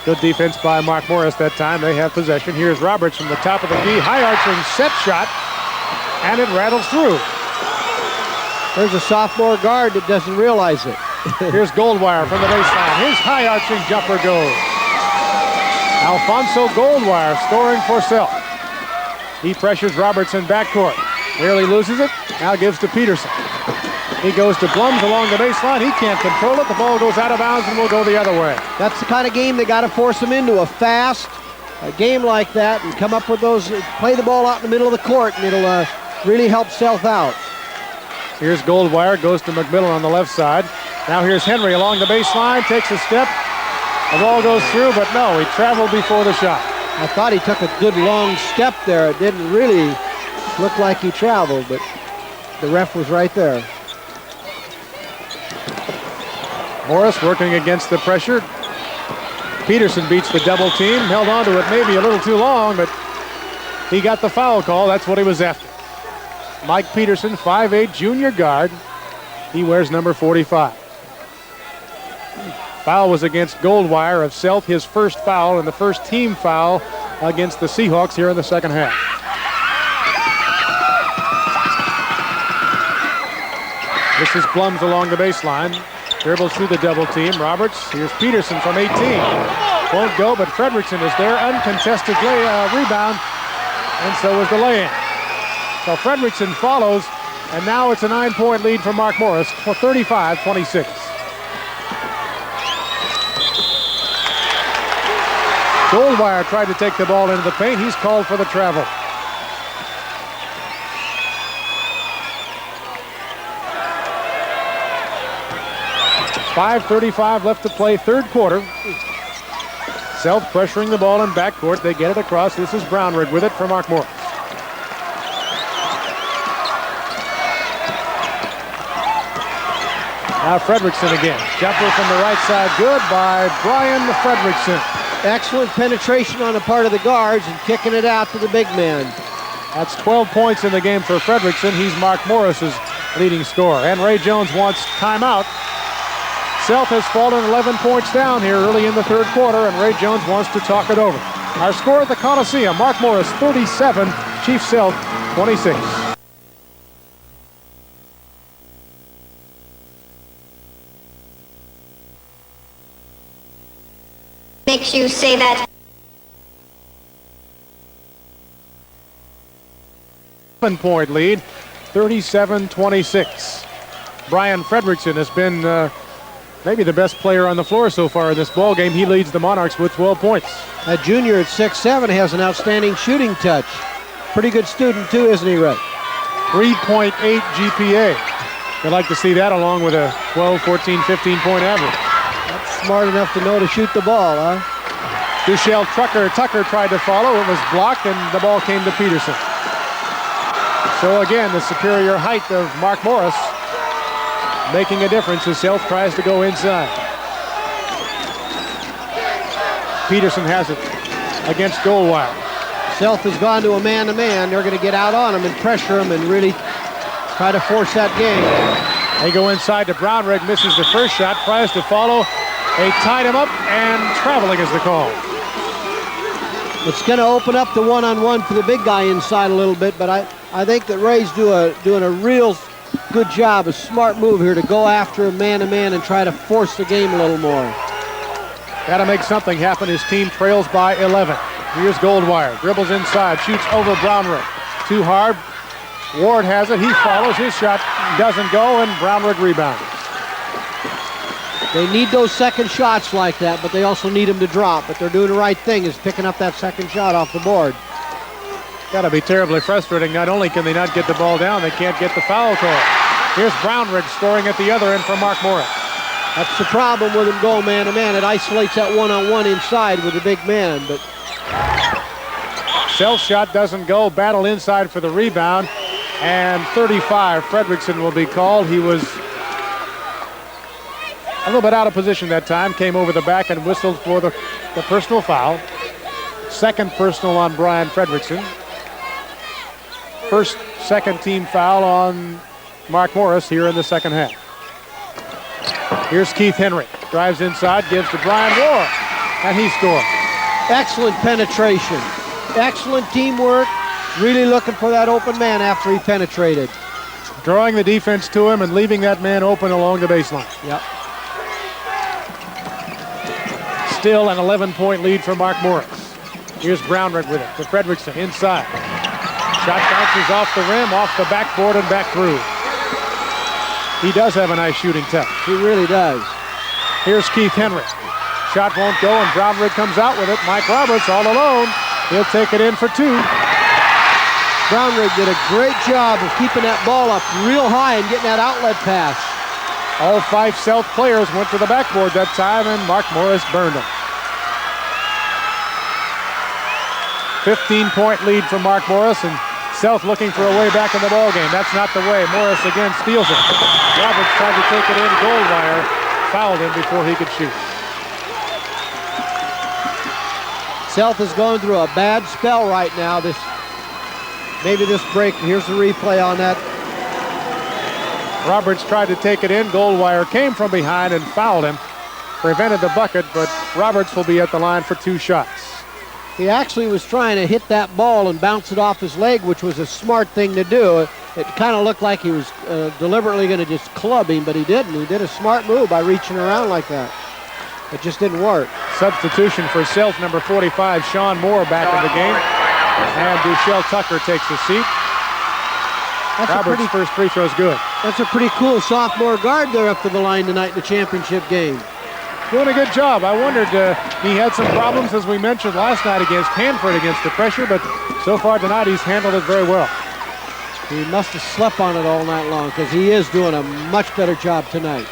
Good defense by Mark Morris that time. They have possession. Here's Roberts from the top of the key. High arching set shot, and it rattles through. There's a sophomore guard that doesn't realize it. Here's Goldwire from the baseline. His high arching jumper goes. Alfonso Goldwire scoring for Sealth. He pressures Roberts in backcourt. Nearly loses it. Now gives to Peterson. He goes to Blums along the baseline. He can't control it. The ball goes out of bounds and will go the other way. That's the kind of game they got to force him into, a game like that, and come up with those, play the ball out in the middle of the court, and it'll really help Sealth out. Here's Goldwire, goes to McMillan on the left side. Now here's Henry along the baseline, takes a step. The ball goes through, but no, he traveled before the shot. I thought he took a good long step there. It didn't really look like he traveled, but the ref was right there. Morris working against the pressure. Peterson beats the double team, held on to it maybe a little too long, but he got the foul call. That's what he was after. Mike Peterson, 5'8", junior guard. He wears number 45. Foul was against Goldwire of Sealth, his first foul and the first team foul against the Seahawks here in the second half. This is Blums along the baseline. Dribbles through the double team. Roberts, here's Peterson from 18. Won't go, but Fredrickson is there. Uncontested rebound, and so was the lay-in. So Fredrickson follows, and now it's a 9-point lead for Mark Morris for 35-26. Goldwire tried to take the ball into the paint. He's called for the travel. .5:35 left to play, third quarter. Sealth pressuring the ball in backcourt. They get it across. This is Brownrigg with it for Mark Morris. Now Fredrickson again. Jumper from the right side. Good by Brian Fredrickson. Excellent penetration on the part of the guards and kicking it out to the big man. That's 12 points in the game for Fredrickson. He's Mark Morris's leading scorer. And Ray Jones wants timeout. Sealth has fallen 11 points down here early in the third quarter, and Ray Jones wants to talk it over. Our score at the Coliseum, Mark Morris 37, Chief Sealth 26. Makes you say that. 7-point lead, 37-26. Brian Fredrickson has been maybe the best player on the floor so far in this ball game. He leads the Monarchs with 12 points. A junior at 6'7" has an outstanding shooting touch. Pretty good student too, isn't he, Ray? 3.8 GPA. I'd like to see that along with a 12, 14, 15-point average. That's smart enough to know to shoot the ball, huh? Duchelle Tucker tried to follow. It was blocked, and the ball came to Peterson. So again, the superior height of Mark Morris making a difference as Sealth tries to go inside. Peterson has it against Goldwire. Sealth has gone to a man-to-man. They're going to get out on him and pressure him and really try to force that game. They go inside to Brownrigg, misses the first shot, tries to follow. They tied him up, and traveling is the call. It's going to open up the one-on-one for the big guy inside a little bit, but I think that Ray's doing a real good job, a smart move here to go after a man-to-man and try to force the game a little more. Got to make something happen. His team trails by 11. Here's Goldwire. Dribbles inside, shoots over Brownrigg. Too hard. Ward has it. He follows. His shot doesn't go, and Brownrigg rebounds. They need those second shots like that, but they also need them to drop. But they're doing the right thing, is picking up that second shot off the board. Got to be terribly frustrating. Not only can they not get the ball down, they can't get the foul call. Here's Brownrigg scoring at the other end for Mark Morris. That's the problem with him going man-to-man. It isolates that one-on-one inside with the big man. But Sealth shot doesn't go. Battle inside for the rebound. And 35, Fredrickson will be called. He was a little bit out of position that time. Came over the back and whistled for the personal foul. Second personal on Brian Fredrickson. Second team foul on Mark Morris here in the second half. Here's Keith Henry. Drives inside, gives to Brian Ward, and he scores. Excellent penetration. Excellent teamwork. Really looking for that open man after he penetrated. Drawing the defense to him and leaving that man open along the baseline. Yep. Still an 11-point lead for Mark Morris. Here's Brownrigg with it to Fredrickson inside. Shot bounces off the rim, off the backboard, and back through. He does have a nice shooting touch. He really does. Here's Keith Henry. Shot won't go, and Brownrigg comes out with it. Mike Roberts all alone. He'll take it in for two. Brownrigg did a great job of keeping that ball up real high and getting that outlet pass. All 5 Sealth players went to the backboard that time, and Mark Morris burned them. 15-point lead for Mark Morris, and Sealth looking for a way back in the ballgame. That's not the way. Morris again steals it. Roberts tried to take it in. Goldwire fouled him before he could shoot. Sealth is going through a bad spell right now. Maybe this break. Here's the replay on that. Roberts tried to take it in. Goldwire came from behind and fouled him. Prevented the bucket, but Roberts will be at the line for 2 shots. He actually was trying to hit that ball and bounce it off his leg, which was a smart thing to do. It kind of looked like he was deliberately going to just club him, but he didn't. He did a smart move by reaching around like that. It just didn't work. Substitution for Sealth, number 45, Sean Moore back in the game. And Duchelle Tucker takes a seat. Roberts' first free throw is good. That's a pretty cool sophomore guard there up to the line tonight in the championship game. Doing a good job. I wondered, he had some problems, as we mentioned last night, against Hanford against the pressure, but so far tonight he's handled it very well. He must have slept on it all night long, because he is doing a much better job tonight.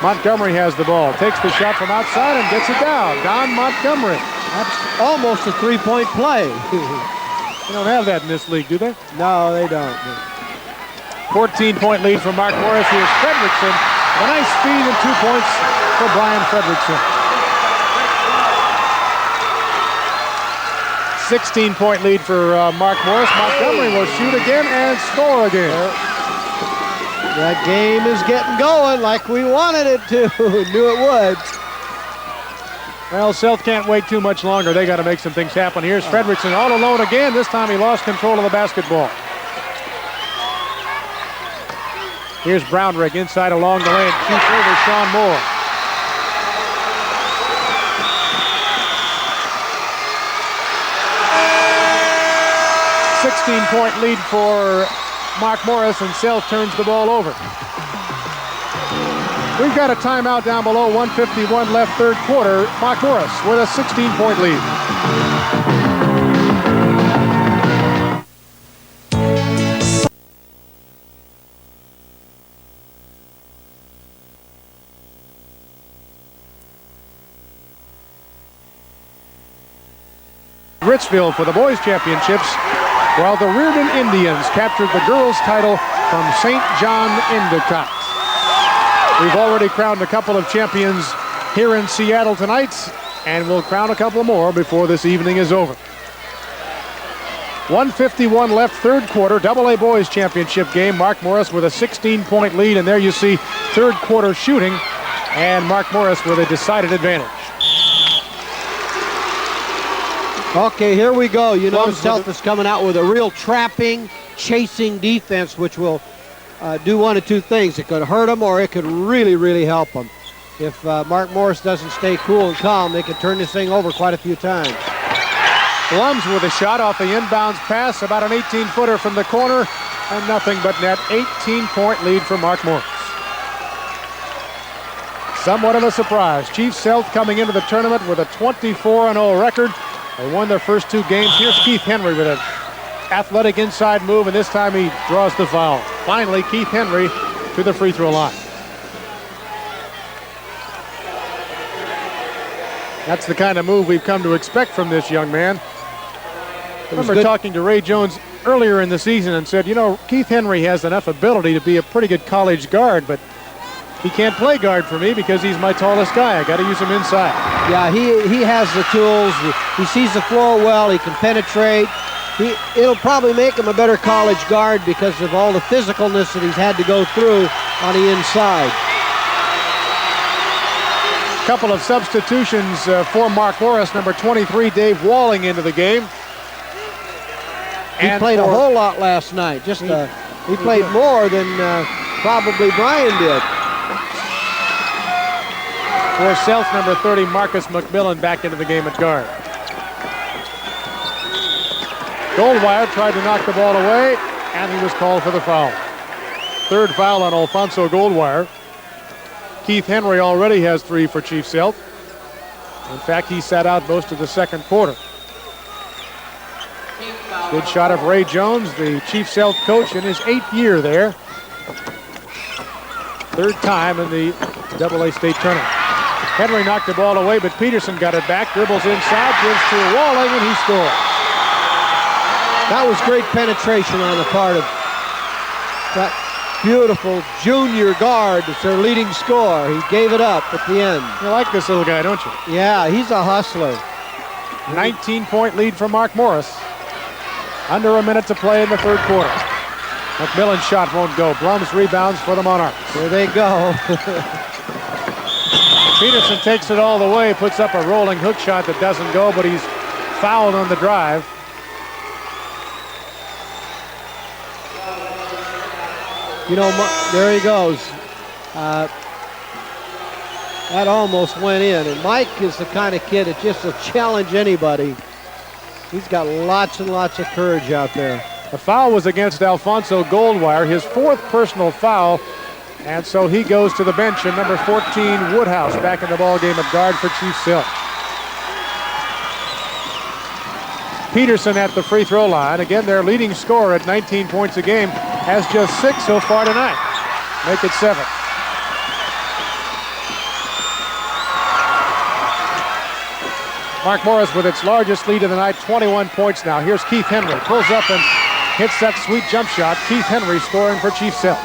Montgomery has the ball, takes the shot from outside and gets it down. Don Montgomery. That's almost a 3-point play. They don't have that in this league, do they? No, they don't. 14-point lead for Mark Morris. Here's Fredrickson. A nice speed and 2 points for Brian Fredrickson. 16-point lead for Mark Morris. Montgomery will shoot again and score again. That game is getting going like we wanted it to. Knew it would. Well, Sealth can't wait too much longer. They got to make some things happen. Here's Fredrickson all alone again. This time he lost control of the basketball. Here's Brownrigg inside along the lane. Shoots over Sean Moore. A 16-point lead for Mark Morris, and Sealth turns the ball over. We've got a timeout down below, 1:51 left, third quarter. Mark Morris with a 16-point lead. Richville for the boys' championships, while the Reardon Indians captured the girls' title from St. John Endicott. We've already crowned a couple of champions here in Seattle tonight, and we'll crown a couple more before this evening is over. 1:51 left, third quarter, AA boys championship game. Mark Morris with a 16-point lead, and there you see third quarter shooting, and Mark Morris with a decided advantage. Okay, here we go. You know, Sealth is coming out with a real trapping, chasing defense, which will do one of two things. It could hurt them, or it could really, really help them. If Mark Morris doesn't stay cool and calm, they could turn this thing over quite a few times. Lums with a shot off the inbounds pass, about an 18-footer from the corner, and nothing but net. 18-point lead for Mark Morris. Somewhat of a surprise. Chief Sealth coming into the tournament with a 24-0 record. They won their first two games. Here's Keith Henry with an athletic inside move, and this time he draws the foul. Finally, Keith Henry to the free throw line. That's the kind of move we've come to expect from this young man. I remember talking to Ray Jones earlier in the season and said, you know, Keith Henry has enough ability to be a pretty good college guard, but he can't play guard for me because he's my tallest guy. I got to use him inside. Yeah, he has the tools. He sees the floor well. He can penetrate. It'll probably make him a better college guard because of all the physicalness that he's had to go through on the inside. Couple of substitutions for Mark Morris. Number 23, Dave Walling, into the game. He played a whole lot last night. He played more than probably Brian did. For Sealth, number 30, Marcus McMillan, back into the game at guard. Goldwire tried to knock the ball away, and he was called for the foul. Third foul on Alfonso Goldwire. Keith Henry already has 3 for Chief Sealth. In fact, he sat out most of the second quarter. Good shot of Ray Jones, the Chief Sealth coach in his 8th year there. 3rd time in the AA state tournament. Henry knocked the ball away, but Peterson got it back, dribbles inside, gives to Walling, and he scores. That was great penetration on the part of that beautiful junior guard. It's their leading scorer. He gave it up at the end. You like this little guy, don't you? Yeah, he's a hustler. 19-point lead for Mark Morris. Under a minute to play in the 3rd quarter. McMillan's shot won't go. Blums rebounds for the Monarchs. There they go. Peterson takes it all the way, puts up a rolling hook shot that doesn't go, but he's fouled on the drive. You know, there he goes. That almost went in. And Mike is the kind of kid that just will challenge anybody. He's got lots and lots of courage out there. The foul was against Alfonso Goldwire, his 4th personal foul. And so he goes to the bench, and number 14, Woodhouse, back in the ballgame at guard for Chief Sealth. Peterson at the free throw line. Again, their leading scorer at 19 points a game has just 6 so far tonight. Make it 7. Mark Morris with its largest lead of the night, 21 points now. Here's Keith Henry, pulls up and hits that sweet jump shot. Keith Henry scoring for Chief Sealth.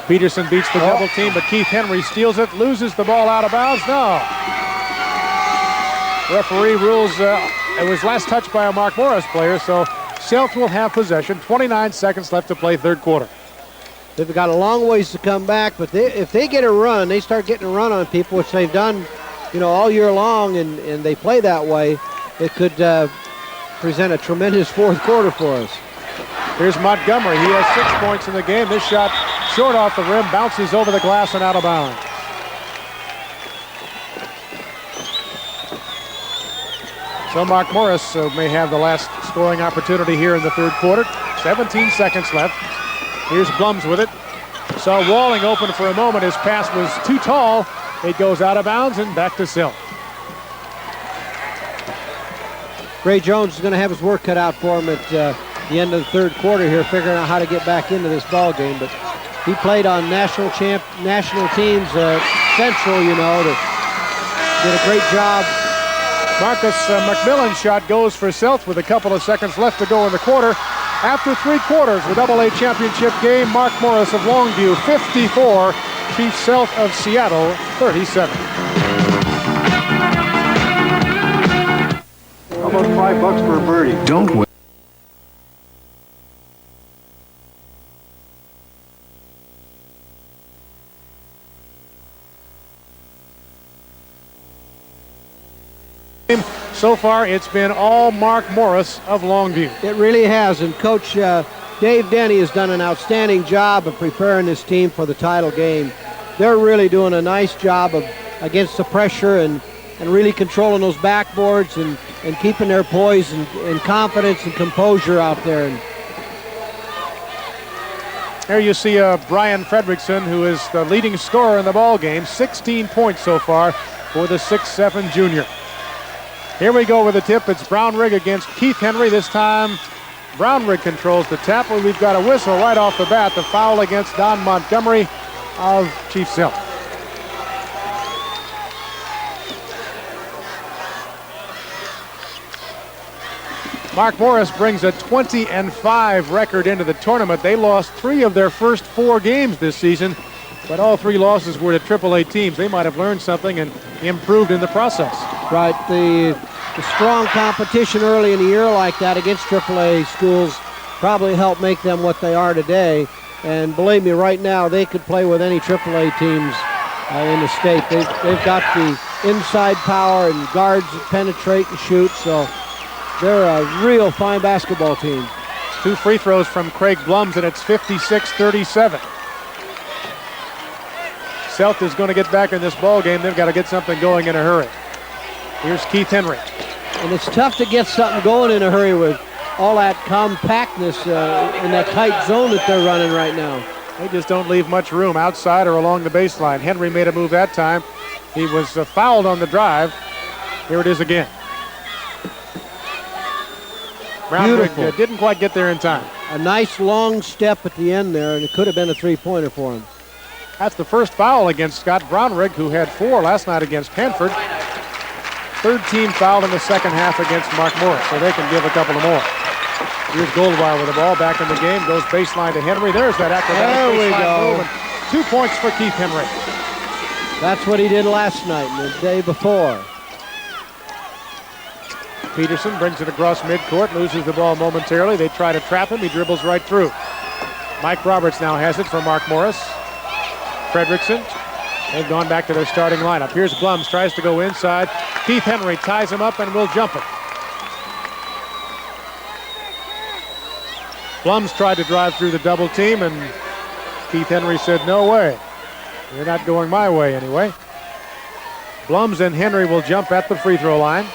Peterson beats the double team, but Keith Henry steals it, loses the ball out of bounds. No. Referee rules it was last touched by a Mark Morris player, so Sealth will have possession. 29 seconds left to play 3rd quarter. They've got a long ways to come back, but if they get a run, they start getting a run on people, which they've done, you know, all year long, and they play that way, it could present a tremendous 4th quarter for us. Here's Montgomery. He has 6 points in the game. This shot short off the rim, bounces over the glass and out of bounds. So Mark Morris may have the last scoring opportunity here in the 3rd quarter. 17 seconds left. Here's Blums with it. Saw Walling open for a moment. His pass was too tall. It goes out of bounds and back to Sealth. Ray Jones is going to have his work cut out for him at the end of the 3rd quarter here, figuring out how to get back into this ball game. But he played on national teams, Central, you know, did a great job. Marcus McMillan's shot goes for Sealth with a couple of seconds left to go in the quarter. After 3 quarters, the AA championship game, Mark Morris of Longview 54, Chief Sealth of Seattle 37. How about $5 for a birdie? Don't wait. So far, it's been all Mark Morris of Longview. It really has, and Coach Dave Denny has done an outstanding job of preparing this team for the title game. They're really doing a nice job of against the pressure and really controlling those backboards and keeping their poise and confidence and composure out there. And there you see Brian Fredrickson, who is the leading scorer in the ball game. 16 points so far for the 6'7" junior. Here we go with the tip. It's Brownrigg against Keith Henry. This time, Brownrigg controls the tap. We've got a whistle right off the bat. The foul against Don Montgomery of Chief Sealth. Mark Morris brings a 20-5 record into the tournament. They lost 3 of their first 4 games this season, but all 3 losses were to AAA teams. They might have learned something and improved in the process. Right, the strong competition early in the year like that against AAA schools probably helped make them what they are today. And believe me, right now they could play with any AAA teams in the state. They've got the inside power and guards that penetrate and shoot, so they're a real fine basketball team. 2 free throws from Craig Blums, and it's 56-37. Sealth is going to get back in this ball game. They've got to get something going in a hurry. Here's Keith Henry. And it's tough to get something going in a hurry with all that compactness in that tight zone that they're running right now. They just don't leave much room outside or along the baseline. Henry made a move that time. He was fouled on the drive. Here it is again. Brownrick didn't quite get there in time. A nice long step at the end there, and it could have been a three-pointer for him. That's the first foul against Scott Brownrigg, who had 4 last night against Hanford. Third team foul in the second half against Mark Morris, so they can give a couple of more. Here's Goldwire with the ball back in the game. Goes baseline to Henry. There's that acrobatic baseline move. And 2 points for Keith Henry. That's what he did last night and the day before. Peterson brings it across midcourt, loses the ball momentarily. They try to trap him. He dribbles right through. Mike Roberts now has it for Mark Morris. Fredrickson. They've gone back to their starting lineup. Here's Blums, tries to go inside. Keith Henry ties him up and will jump it. Blums tried to drive through the double team, and Keith Henry said, no way. You're not going my way anyway. Blums and Henry will jump at the free throw line.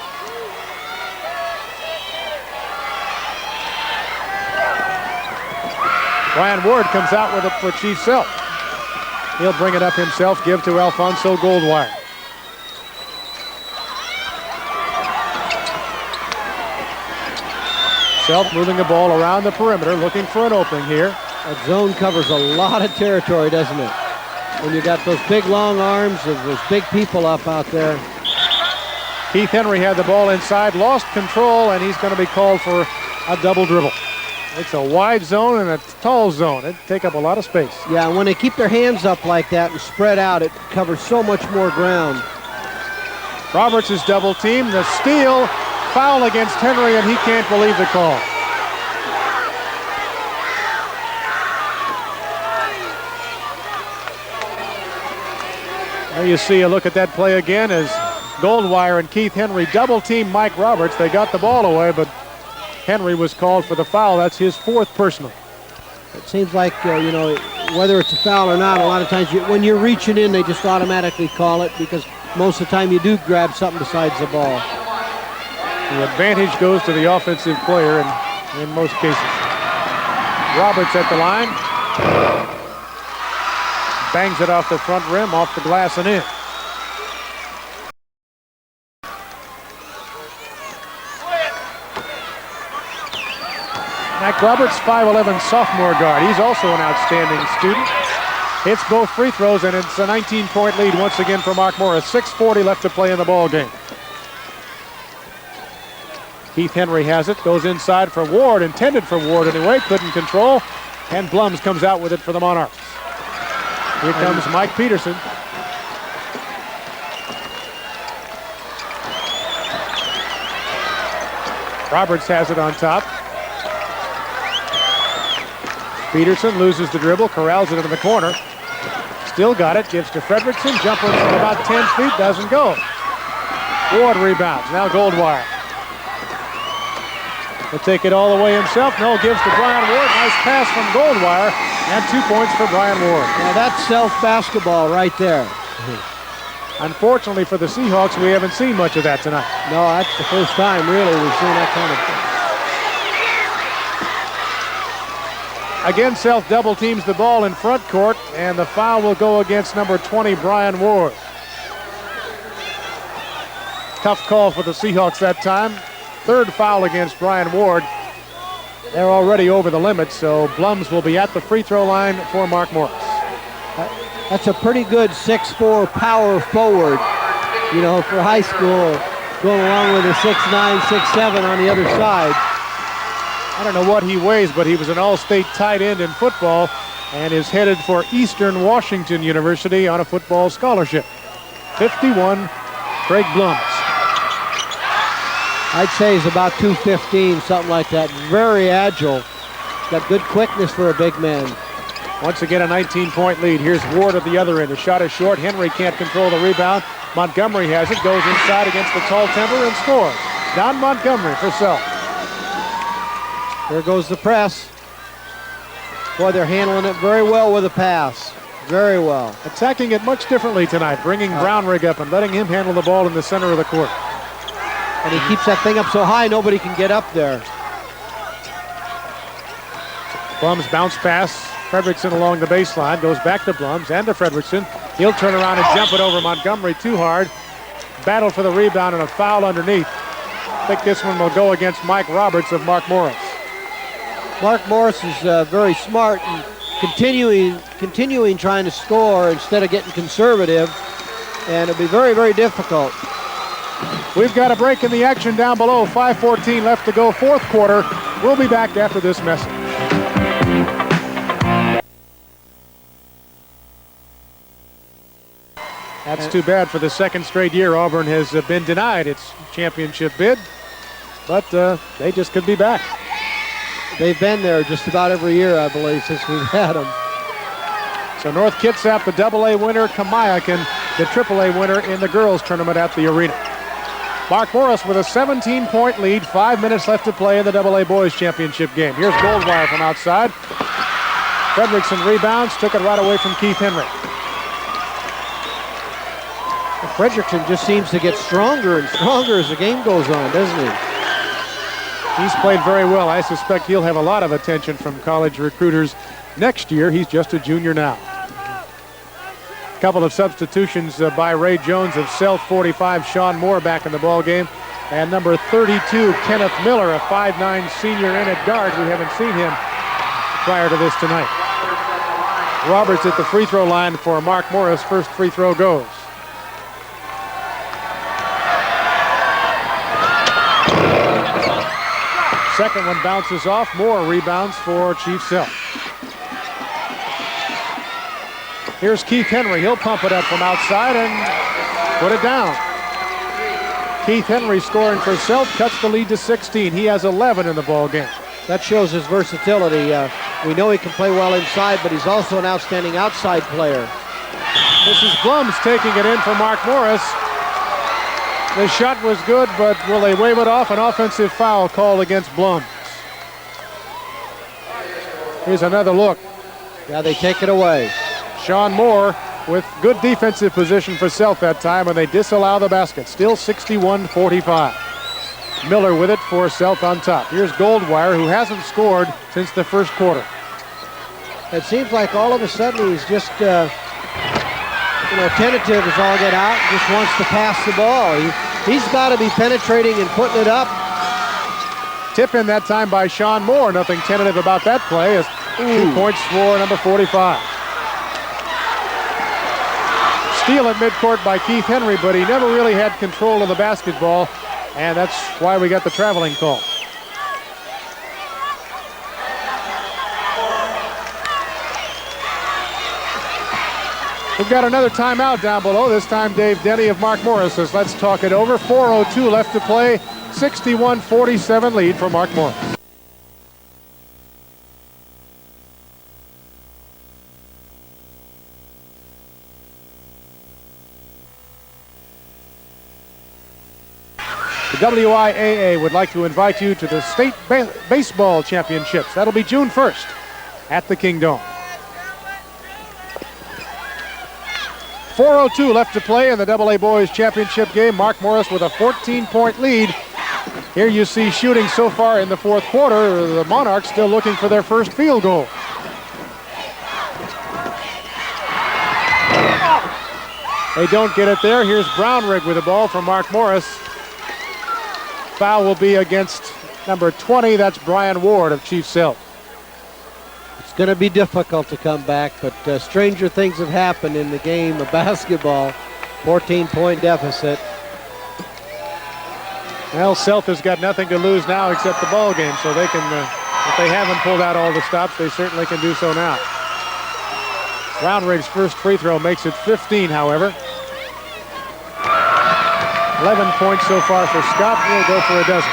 Brian Ward comes out with it for Chief Sealth. He'll bring it up himself, give to Alfonso Goldwire. Sealth moving the ball around the perimeter, looking for an opening here. That zone covers a lot of territory, doesn't it? When you got those big long arms of those big people up out there. Keith Henry had the ball inside, lost control, and he's going to be called for a double dribble. It's a wide zone and a tall zone. It'd take up a lot of space. Yeah, when they keep their hands up like that and spread out, it covers so much more ground. Roberts is double teamed. The steal, foul against Henry, and he can't believe the call. There you see a look at that play again as Goldwire and Keith Henry double team Mike Roberts. They got the ball away, but Henry was called for the foul. That's his 4th personal. It seems like, you know, whether it's a foul or not, a lot of times when you're reaching in, they just automatically call it because most of the time you do grab something besides the ball. The advantage goes to the offensive player in most cases. Roberts at the line. Bangs it off the front rim, off the glass and in. Mike Roberts, 5'11" sophomore guard. He's also an outstanding student. Hits both free throws, and it's a 19-point lead once again for Mark Morris. 6:40 left to play in the ball game. Keith Henry has it, goes inside for Ward, intended for Ward anyway, couldn't control, and Blums comes out with it for the Monarchs. Here comes Mike Peterson. Roberts has it on top. Peterson loses the dribble, corrals it into the corner. Still got it, gives to Fredrickson. Jumper from about 10 feet, doesn't go. Ward rebounds, now Goldwire. He'll take it all the way himself. No, gives to Brian Ward. Nice pass from Goldwire, and 2 points for Brian Ward. Now that's self-basketball right there. Unfortunately for the Seahawks, we haven't seen much of that tonight. No, that's the first time, really, we've seen that kind of thing. Again, Sealth double teams the ball in front court, and the foul will go against number 20, Brian Ward. Tough call for the Seahawks that time. 3rd foul against Brian Ward. They're already over the limit, so Blums will be at the free throw line for Mark Morris. That's a pretty good 6'4" power forward, you know, for high school, going along with a 6'9", 6'7" on the other side. I don't know what he weighs, but he was an all-state tight end in football and is headed for Eastern Washington University on a football scholarship. 51, Craig Blums. I'd say he's about 215, something like that. Very agile. Got good quickness for a big man. Once again, a 19-point lead. Here's Ward at the other end. The shot is short. Henry can't control the rebound. Montgomery has it, goes inside against the tall timber and scores. Don Montgomery for Sealth. There goes the press. Boy, they're handling it very well with a pass. Very well. Attacking it much differently tonight, bringing Brownrigg up and letting him handle the ball in the center of the court. And he keeps that thing up so high, nobody can get up there. Blums bounce pass Fredrickson along the baseline, goes back to Blums and to Fredrickson. He'll turn around and jump it over Montgomery too hard. Battle for the rebound and a foul underneath. I think this one will go against Mike Roberts of Mark Morris. Mark Morris is very smart and continuing trying to score instead of getting conservative, and it'll be very, very difficult. We've got a break in the action down below. 5:14 left to go, fourth quarter. We'll be back after this message. That's too bad. For the second straight year, Auburn has been denied its championship bid, but they just could be back. They've been there just about every year, I believe, since we've had them. So North Kitsap, the AA winner, Kamiakin, the AAA winner in the girls tournament at the arena. Mark Morris with a 17-point lead, 5 minutes left to play in the AA boys championship game. Here's Goldwire from outside. Fredrickson rebounds, took it right away from Keith Henry. Fredrickson just seems to get stronger and stronger as the game goes on, doesn't he? He's played very well. I suspect he'll have a lot of attention from college recruiters next year. He's just a junior now. A couple of substitutions by Ray Jones of Sealth, 45, Sean Moore back in the ball game. And number 32, Kenneth Miller, a 5'9 senior in at guard. We haven't seen him prior to this tonight. Roberts at the free throw line for Mark Morris. First free throw goes. Second one bounces off. Moore rebounds for Chief Sealth. Here's Keith Henry. He'll pump it up from outside and put it down. Keith Henry scoring for Sealth, cuts the lead to 16. He has 11 in the ball game. That shows his versatility. We know he can play well inside, but he's also an outstanding outside player. This is Blums taking it in for Mark Morris. The shot was good, but will they wave it off? An offensive foul called against Blums. Here's another look. Yeah, they take it away. Sean Moore with good defensive position for Sealth that time, and they disallow the basket. Still 61-45. Miller with it for Sealth on top. Here's Goldwire, who hasn't scored since the first quarter. It seems like all of a sudden he's just, tentative as all get out, just wants to pass the ball. He's got to be penetrating and putting it up. Tip in that time by Sean Moore. Nothing tentative about that play. As 2 points for number 45. Steal at midcourt by Keith Henry, but he never really had control of the basketball, and that's why we got the traveling call. We've got another timeout down below. This time Dave Denny of Mark Morris says, let's talk it over. 4:02 left to play. 61-47 lead for Mark Morris. The WIAA would like to invite you to the state baseball championships. That'll be June 1st at the Kingdome. 4:02 left to play in the AA boys championship game. Mark Morris with a 14-point lead. Here you see shooting so far in the fourth quarter. The Monarchs still looking for their first field goal. They don't get it there. Here's Brownrigg with the ball from Mark Morris. Foul will be against number 20. That's Brian Ward of Chief Sealth. It's going to be difficult to come back, but stranger things have happened in the game of basketball. 14-point deficit. Well, Sealth has got nothing to lose now except the ball game, so they can, if they haven't pulled out all the stops, they certainly can do so now. Brownrigg's first free throw makes it 15, however. 11 points so far for Scott. He'll go for a dozen.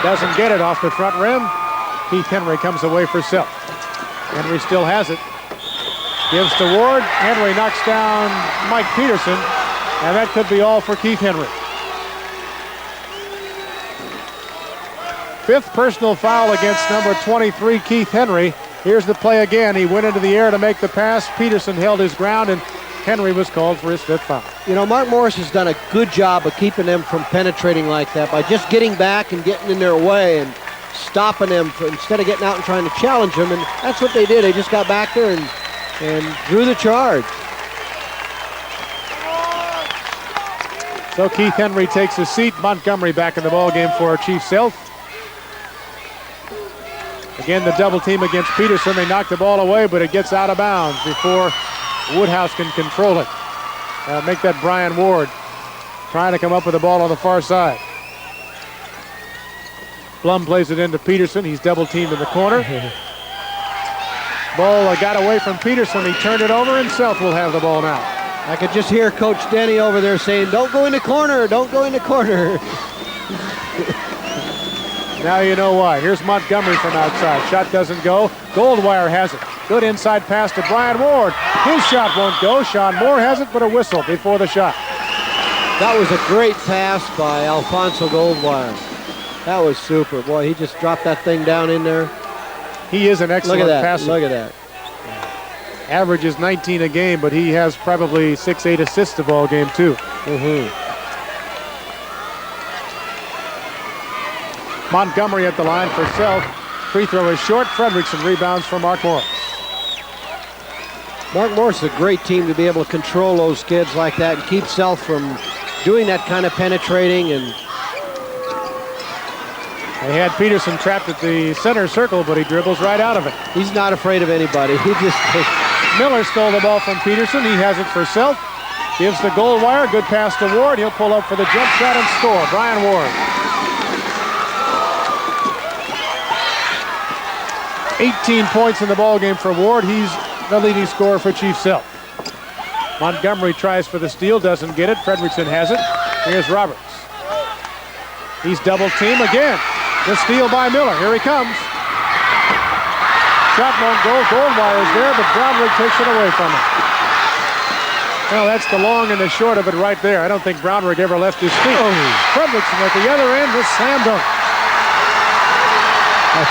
Doesn't get it off the front rim. Keith Henry comes away for Sealth. Henry still has it. Gives to Ward. Henry knocks down Mike Peterson, and that could be all for Keith Henry. Fifth personal foul against number 23, Keith Henry. Here's the play again. He went into the air to make the pass. Peterson held his ground, and Henry was called for his fifth foul. You know, Mark Morris has done a good job of keeping them from penetrating like that by just getting back and getting in their way. And stopping them instead of getting out and trying to challenge them, and that's what they did. They just got back there and drew the charge. So Keith Henry takes a seat. Montgomery back in the ball game for Chief Sealth. Again, the double team against Peterson. They knock the ball away, but it gets out of bounds before Woodhouse can control it. Make that Brian Ward trying to come up with the ball on the far side. Blum plays it into Peterson. He's double teamed in the corner. Ball got away from Peterson. He turned it over, and Sealth will have the ball now. I could just hear Coach Denny over there saying, "Don't go in the corner, don't go in the corner." Now you know why. Here's Montgomery from outside. Shot doesn't go. Goldwire has it. Good inside pass to Brian Ward. His shot won't go. Sean Moore has it, but a whistle before the shot. That was a great pass by Alfonso Goldwire. That was super. Boy, he just dropped that thing down in there. He is an excellent passer. Look at that. Average is 19 a game, but he has probably 6-8 assists a ball game too. Montgomery at the line for Sealth. Free throw is short. Fredrickson rebounds for Mark Morris. Mark Morris is a great team to be able to control those kids like that and keep Sealth from doing that kind of penetrating. And they had Peterson trapped at the center circle, but he dribbles right out of it. He's not afraid of anybody. He just Miller stole the ball from Peterson. He has it for Sealth. Gives the Goldwire. Good pass to Ward. He'll pull up for the jump shot and score. Brian Ward. 18 points in the ball game for Ward. He's the leading scorer for Chief Sealth. Montgomery tries for the steal, doesn't get it. Fredrickson has it. Here's Roberts. He's double team again. The steal by Miller. Here he comes. Shot won't go. Goldwire is there, but Brownrigg takes it away from him. Well, that's the long and the short of it right there. I don't think Brownrigg ever left his feet. Fredrickson at the other end with slam dunk.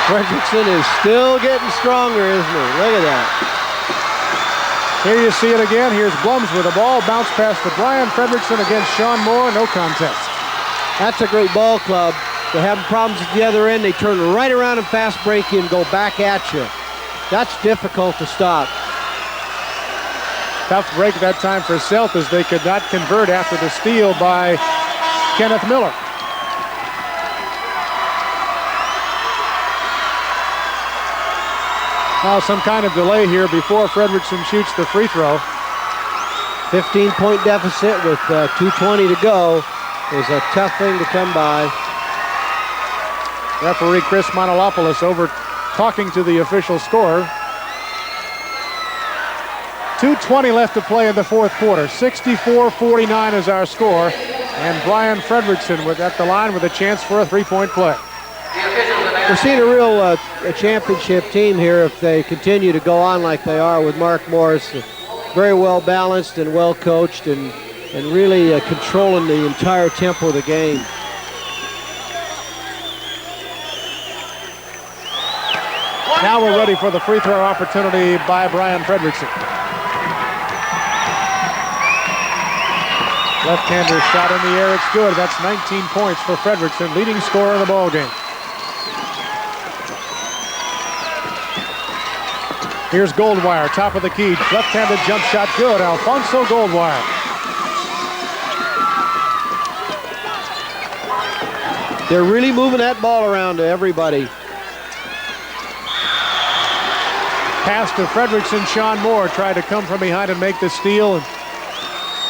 Fredrickson is still getting stronger, isn't he? Look at that. Here you see it again. Here's Blums with the ball. Bounce pass to Brian Fredrickson against Sean Moore. No contest. That's a great ball club. They're having problems at the other end. They turn right around and fast break you and go back at you. That's difficult to stop. Tough break that time for Sealth as they could not convert after the steal by Kenneth Miller. Now some kind of delay here before Fredrickson shoots the free throw. 15-point deficit with 2:20 to go is a tough thing to come by. Referee Chris Monolopoulos over talking to the official scorer. 2:20 left to play in the fourth quarter. 64-49 is our score. And Brian Fredrickson at the line with a chance for a three-point play. We're seeing a real a championship team here if they continue to go on like they are with Mark Morris. Very well balanced and well coached and really controlling the entire tempo of the game. Now we're ready for the free throw opportunity by Brian Fredrickson. Left-hander shot in the air, it's good. That's 19 points for Fredrickson, leading scorer in the ball game. Here's Goldwire, top of the key. Left-handed jump shot, good. Alfonso Goldwire. They're really moving that ball around to everybody. Pass to Fredrickson. Sean Moore tried to come from behind and make the steal, and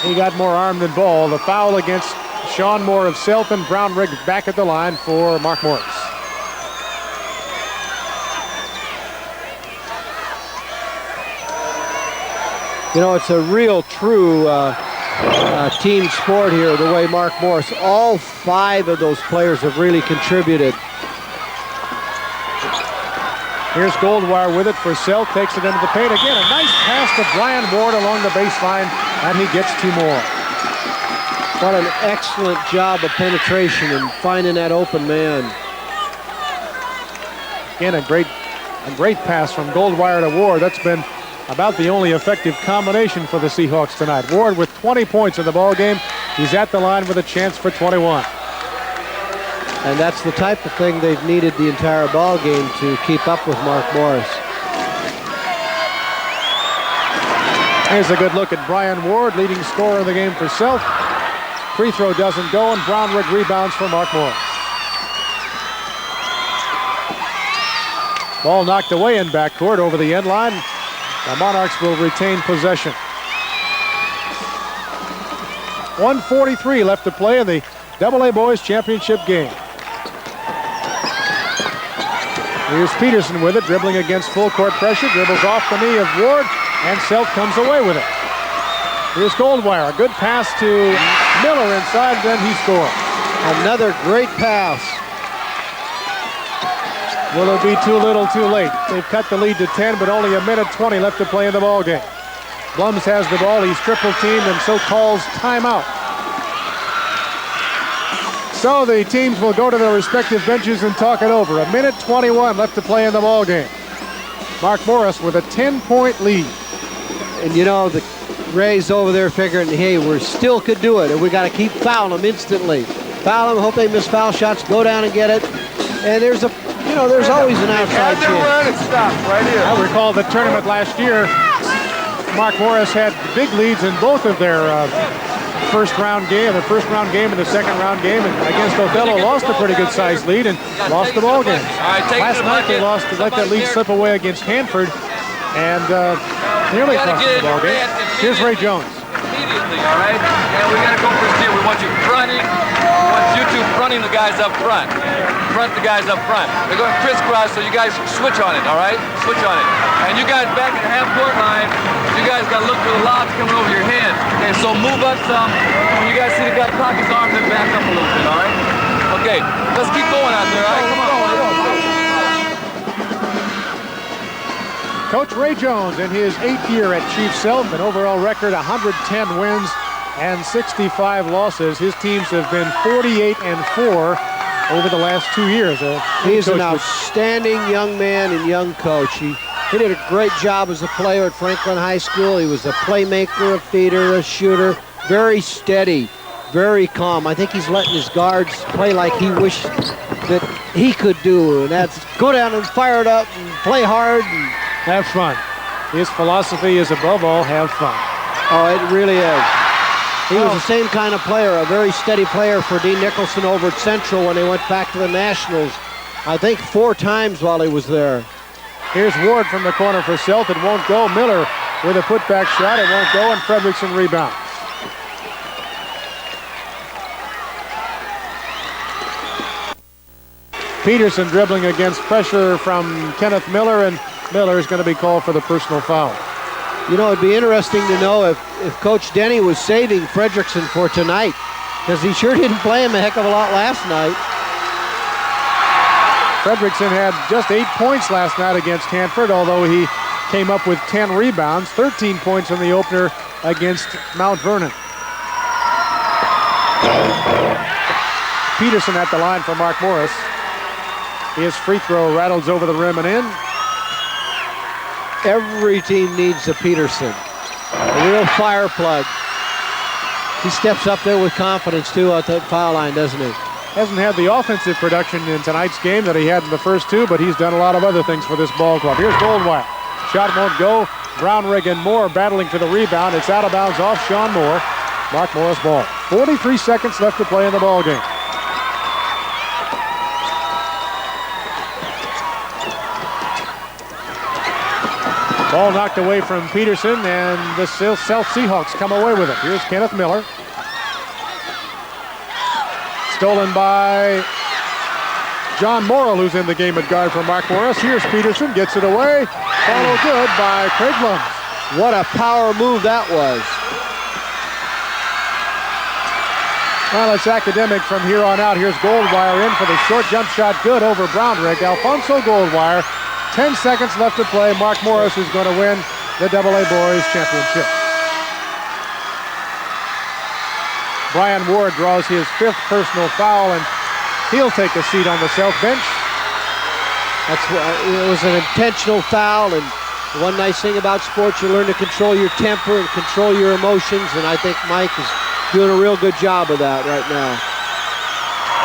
he got more arm than ball. The foul against Sean Moore of Sealth, and Brownrigg back at the line for Mark Morris. You know, it's a real true team sport here, the way Mark Morris, all 5 of those players have really contributed. Here's Goldwire with it for Sealth, takes it into the paint again. A nice pass to Brian Ward along the baseline, and he gets 2 more. What an excellent job of penetration and finding that open man. Again, a great pass from Goldwire to Ward. That's been about the only effective combination for the Seahawks tonight. Ward with 20 points in the ball game. He's at the line with a chance for 21. And that's the type of thing they've needed the entire ball game to keep up with Mark Morris. Here's a good look at Brian Ward, leading scorer of the game for Sealth. Free throw doesn't go, and Brownrigg rebounds for Mark Morris. Ball knocked away in backcourt over the end line. The Monarchs will retain possession. 1:43 left to play in the AA Boys Championship game. Here's Peterson with it, dribbling against full court pressure, dribbles off the knee of Ward, and Sealth comes away with it. Here's Goldwire, a good pass to Miller inside, then he scores. Another great pass. Will it be too little, too late? They've cut the lead to 10, but only a minute 20 left to play in the ball game. Blums has the ball, he's triple teamed, and so calls timeout. So the teams will go to their respective benches and talk it over. A minute 21 left to play in the ball game. Mark Morris with a 10-point lead. And you know, the Rays over there figuring, hey, we still could do it, and we got to keep fouling them instantly. Foul them, hope they miss foul shots, go down and get it. And there's a, you know, there's always an outside chance. I recall the tournament last year. Mark Morris had big leads in both of their first round game and the second round game, and against Othello lost a pretty good sized lead and lost the ball game. Last night they let that lead slip away against Hanford and nearly cost the ball game. Here's Ray Jones. Immediately, all right? And we got to go for a steal. We want you fronting. We want you two fronting the guys up front. Front the guys up front. They're going crisscross, so you guys switch on it, all right? Switch on it. And you guys back at the half-court line, you guys got to look for the lobs coming over your head. Okay, so move up some. When you guys see the guy cock his arms and back up a little bit, all right? Okay, let's keep going out there, all right? Come on. Coach Ray Jones in his 8th year at Chief Sealth, an overall record 110 wins and 65 losses. His teams have been 48-4 over the last 2 years. He's an outstanding young man and young coach. He did a great job as a player at Franklin High School. He was a playmaker, a feeder, a shooter, very steady, very calm. I think he's letting his guards play like he wished that he could do, and that's go down and fire it up and play hard and have fun. His philosophy is above all, have fun. Oh, it really is. He was the same kind of player, a very steady player for Dean Nicholson over at Central when they went back to the Nationals, I think 4 times while he was there. Here's Ward from the corner for Sealth. It won't go. Miller with a putback shot. It won't go, and Fredrickson rebounds. Peterson dribbling against pressure from Kenneth Miller, and Miller is going to be called for the personal foul. You know, it'd be interesting to know if Coach Denny was saving Fredrickson for tonight, because he sure didn't play him a heck of a lot last night. Fredrickson had just 8 points last night against Hanford, although he came up with 10 rebounds, 13 points in the opener against Mount Vernon. Peterson at the line for Mark Morris. His free throw rattles over the rim and in. Every team needs a Peterson, a real fire plug. He steps up there with confidence, too, at the foul line, doesn't he? Hasn't had the offensive production in tonight's game that he had in the first 2, but he's done a lot of other things for this ball club. Here's Goldwire. Shot won't go. Brownrigg and Moore battling for the rebound. It's out of bounds off Sean Moore. Mark Morris ball. 43 seconds left to play in the ball game. Ball knocked away from Peterson, and the Sealth Seahawks come away with it. Here's Kenneth Miller. Stolen by John Morrill, who's in the game at guard for Mark Morris. Here's Peterson, gets it away. Follow good by Craig Blums. What a power move that was. Well, it's academic from here on out. Here's Goldwire in for the short jump shot, good over Brownrigg. Alfonso Goldwire. 10 seconds left to play. Mark Morris is going to win the AA Boys Championship. Brian Ward draws his 5th personal foul, and he'll take a seat on the Sealth bench. It was an intentional foul, and one nice thing about sports, you learn to control your temper and control your emotions, and I think Mike is doing a real good job of that right now.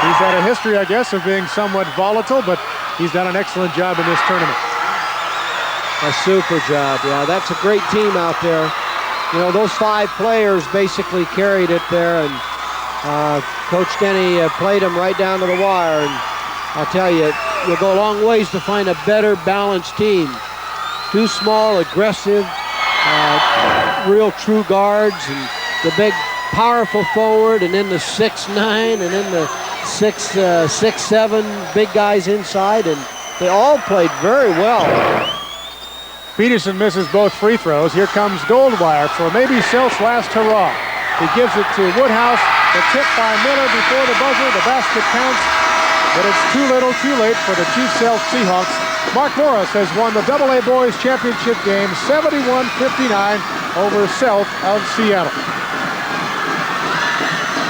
He's had a history, I guess, of being somewhat volatile, but he's done an excellent job in this tournament. A super job, yeah. That's a great team out there. You know, those 5 players basically carried it there, and Coach Denny played them right down to the wire. And I'll tell you, you'll go a long ways to find a better balanced team. 2 small, aggressive, real true guards, and the big, powerful forward, and then the 6'9", and then the 6'7" big guys inside, and they all played very well. Peterson misses both free throws. Here comes Goldwire for maybe Sealth's last hurrah. He gives it to Woodhouse. The tip by Miller before the buzzer. The basket counts, but it's too little, too late for the Chief Sealth Seahawks. Mark Morris has won the AA Boys Championship game 71-59 over Sealth of Seattle.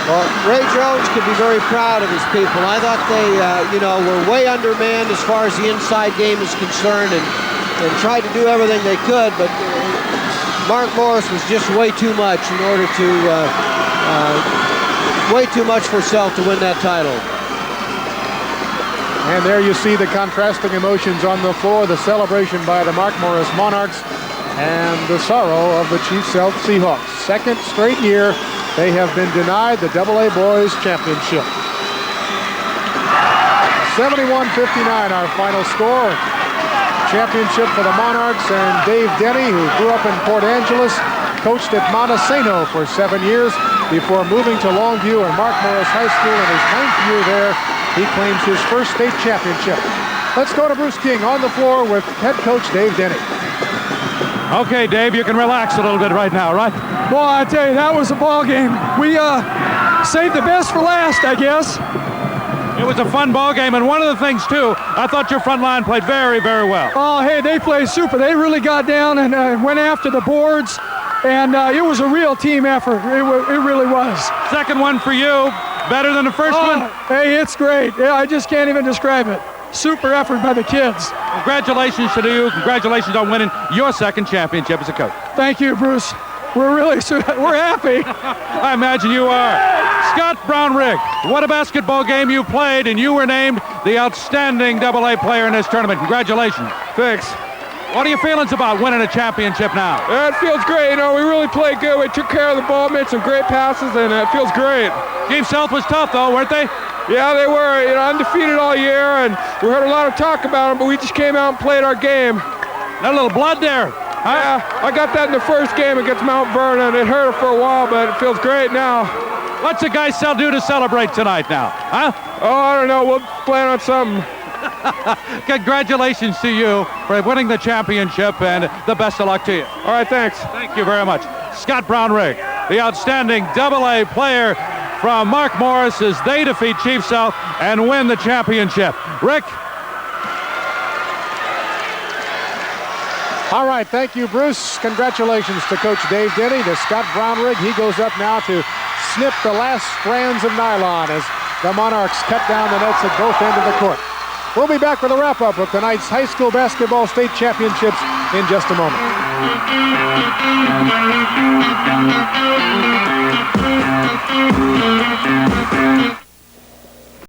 Well, Ray Jones could be very proud of his people. I thought they, were way undermanned as far as the inside game is concerned, and tried to do everything they could, but Mark Morris was just way too much in order to, way too much for Sealth to win that title. And there you see the contrasting emotions on the floor, the celebration by the Mark Morris Monarchs and the sorrow of the Chief Sealth Seahawks. Second straight year they have been denied the AA Boys Championship. 71-59 our final score. Championship for the Monarchs, and Dave Denny, who grew up in Port Angeles, coached at Montesano for 7 years before moving to Longview and Mark Morris High School. In his 9th year there, he claims his first state championship. Let's go to Bruce King on the floor with head coach Dave Denny. Okay, Dave, you can relax a little bit right now, right? Well, I tell you, that was a ball game. We saved the best for last, I guess. It was a fun ball game, and one of the things, too, I thought your front line played very, very well. Oh, hey, they played super. They really got down and went after the boards, and it was a real team effort. It really was. Second one for you. Better than the first one? Hey, it's great. Yeah, I just can't even describe it. Super effort by the kids. Congratulations to you. Congratulations on winning your second championship as a coach. Thank you, Bruce. We're happy. I imagine you are. Scott Brownrigg, what a basketball game you played, and you were named the outstanding AA player in this tournament. Congratulations. Thanks. What are your feelings about winning a championship now? It feels great. You know, we really played good. We took care of the ball, made some great passes, and it feels great. Chief Sealth was tough, though, weren't they? Yeah, they were. You know, undefeated all year, and we heard a lot of talk about them, but we just came out and played our game. Got a little blood there. Huh? Yeah, I got that in the first game against Mount Vernon. It hurt for a while, but it feels great now. What's the guys do to celebrate tonight now? Huh? Oh, I don't know. We'll plan on something. Congratulations to you for winning the championship, and the best of luck to you. All right, thanks. Thank you very much. Scott Brownrigg, the outstanding AA player from Mark Morris, as they defeat Chief Sealth and win the championship. Rick? All right, thank you, Bruce. Congratulations to Coach Dave Denny, to Scott Brownrigg. He goes up now to snip the last strands of nylon as the Monarchs cut down the nets at both ends of the court. We'll be back with a wrap-up of tonight's high school basketball state championships in just a moment.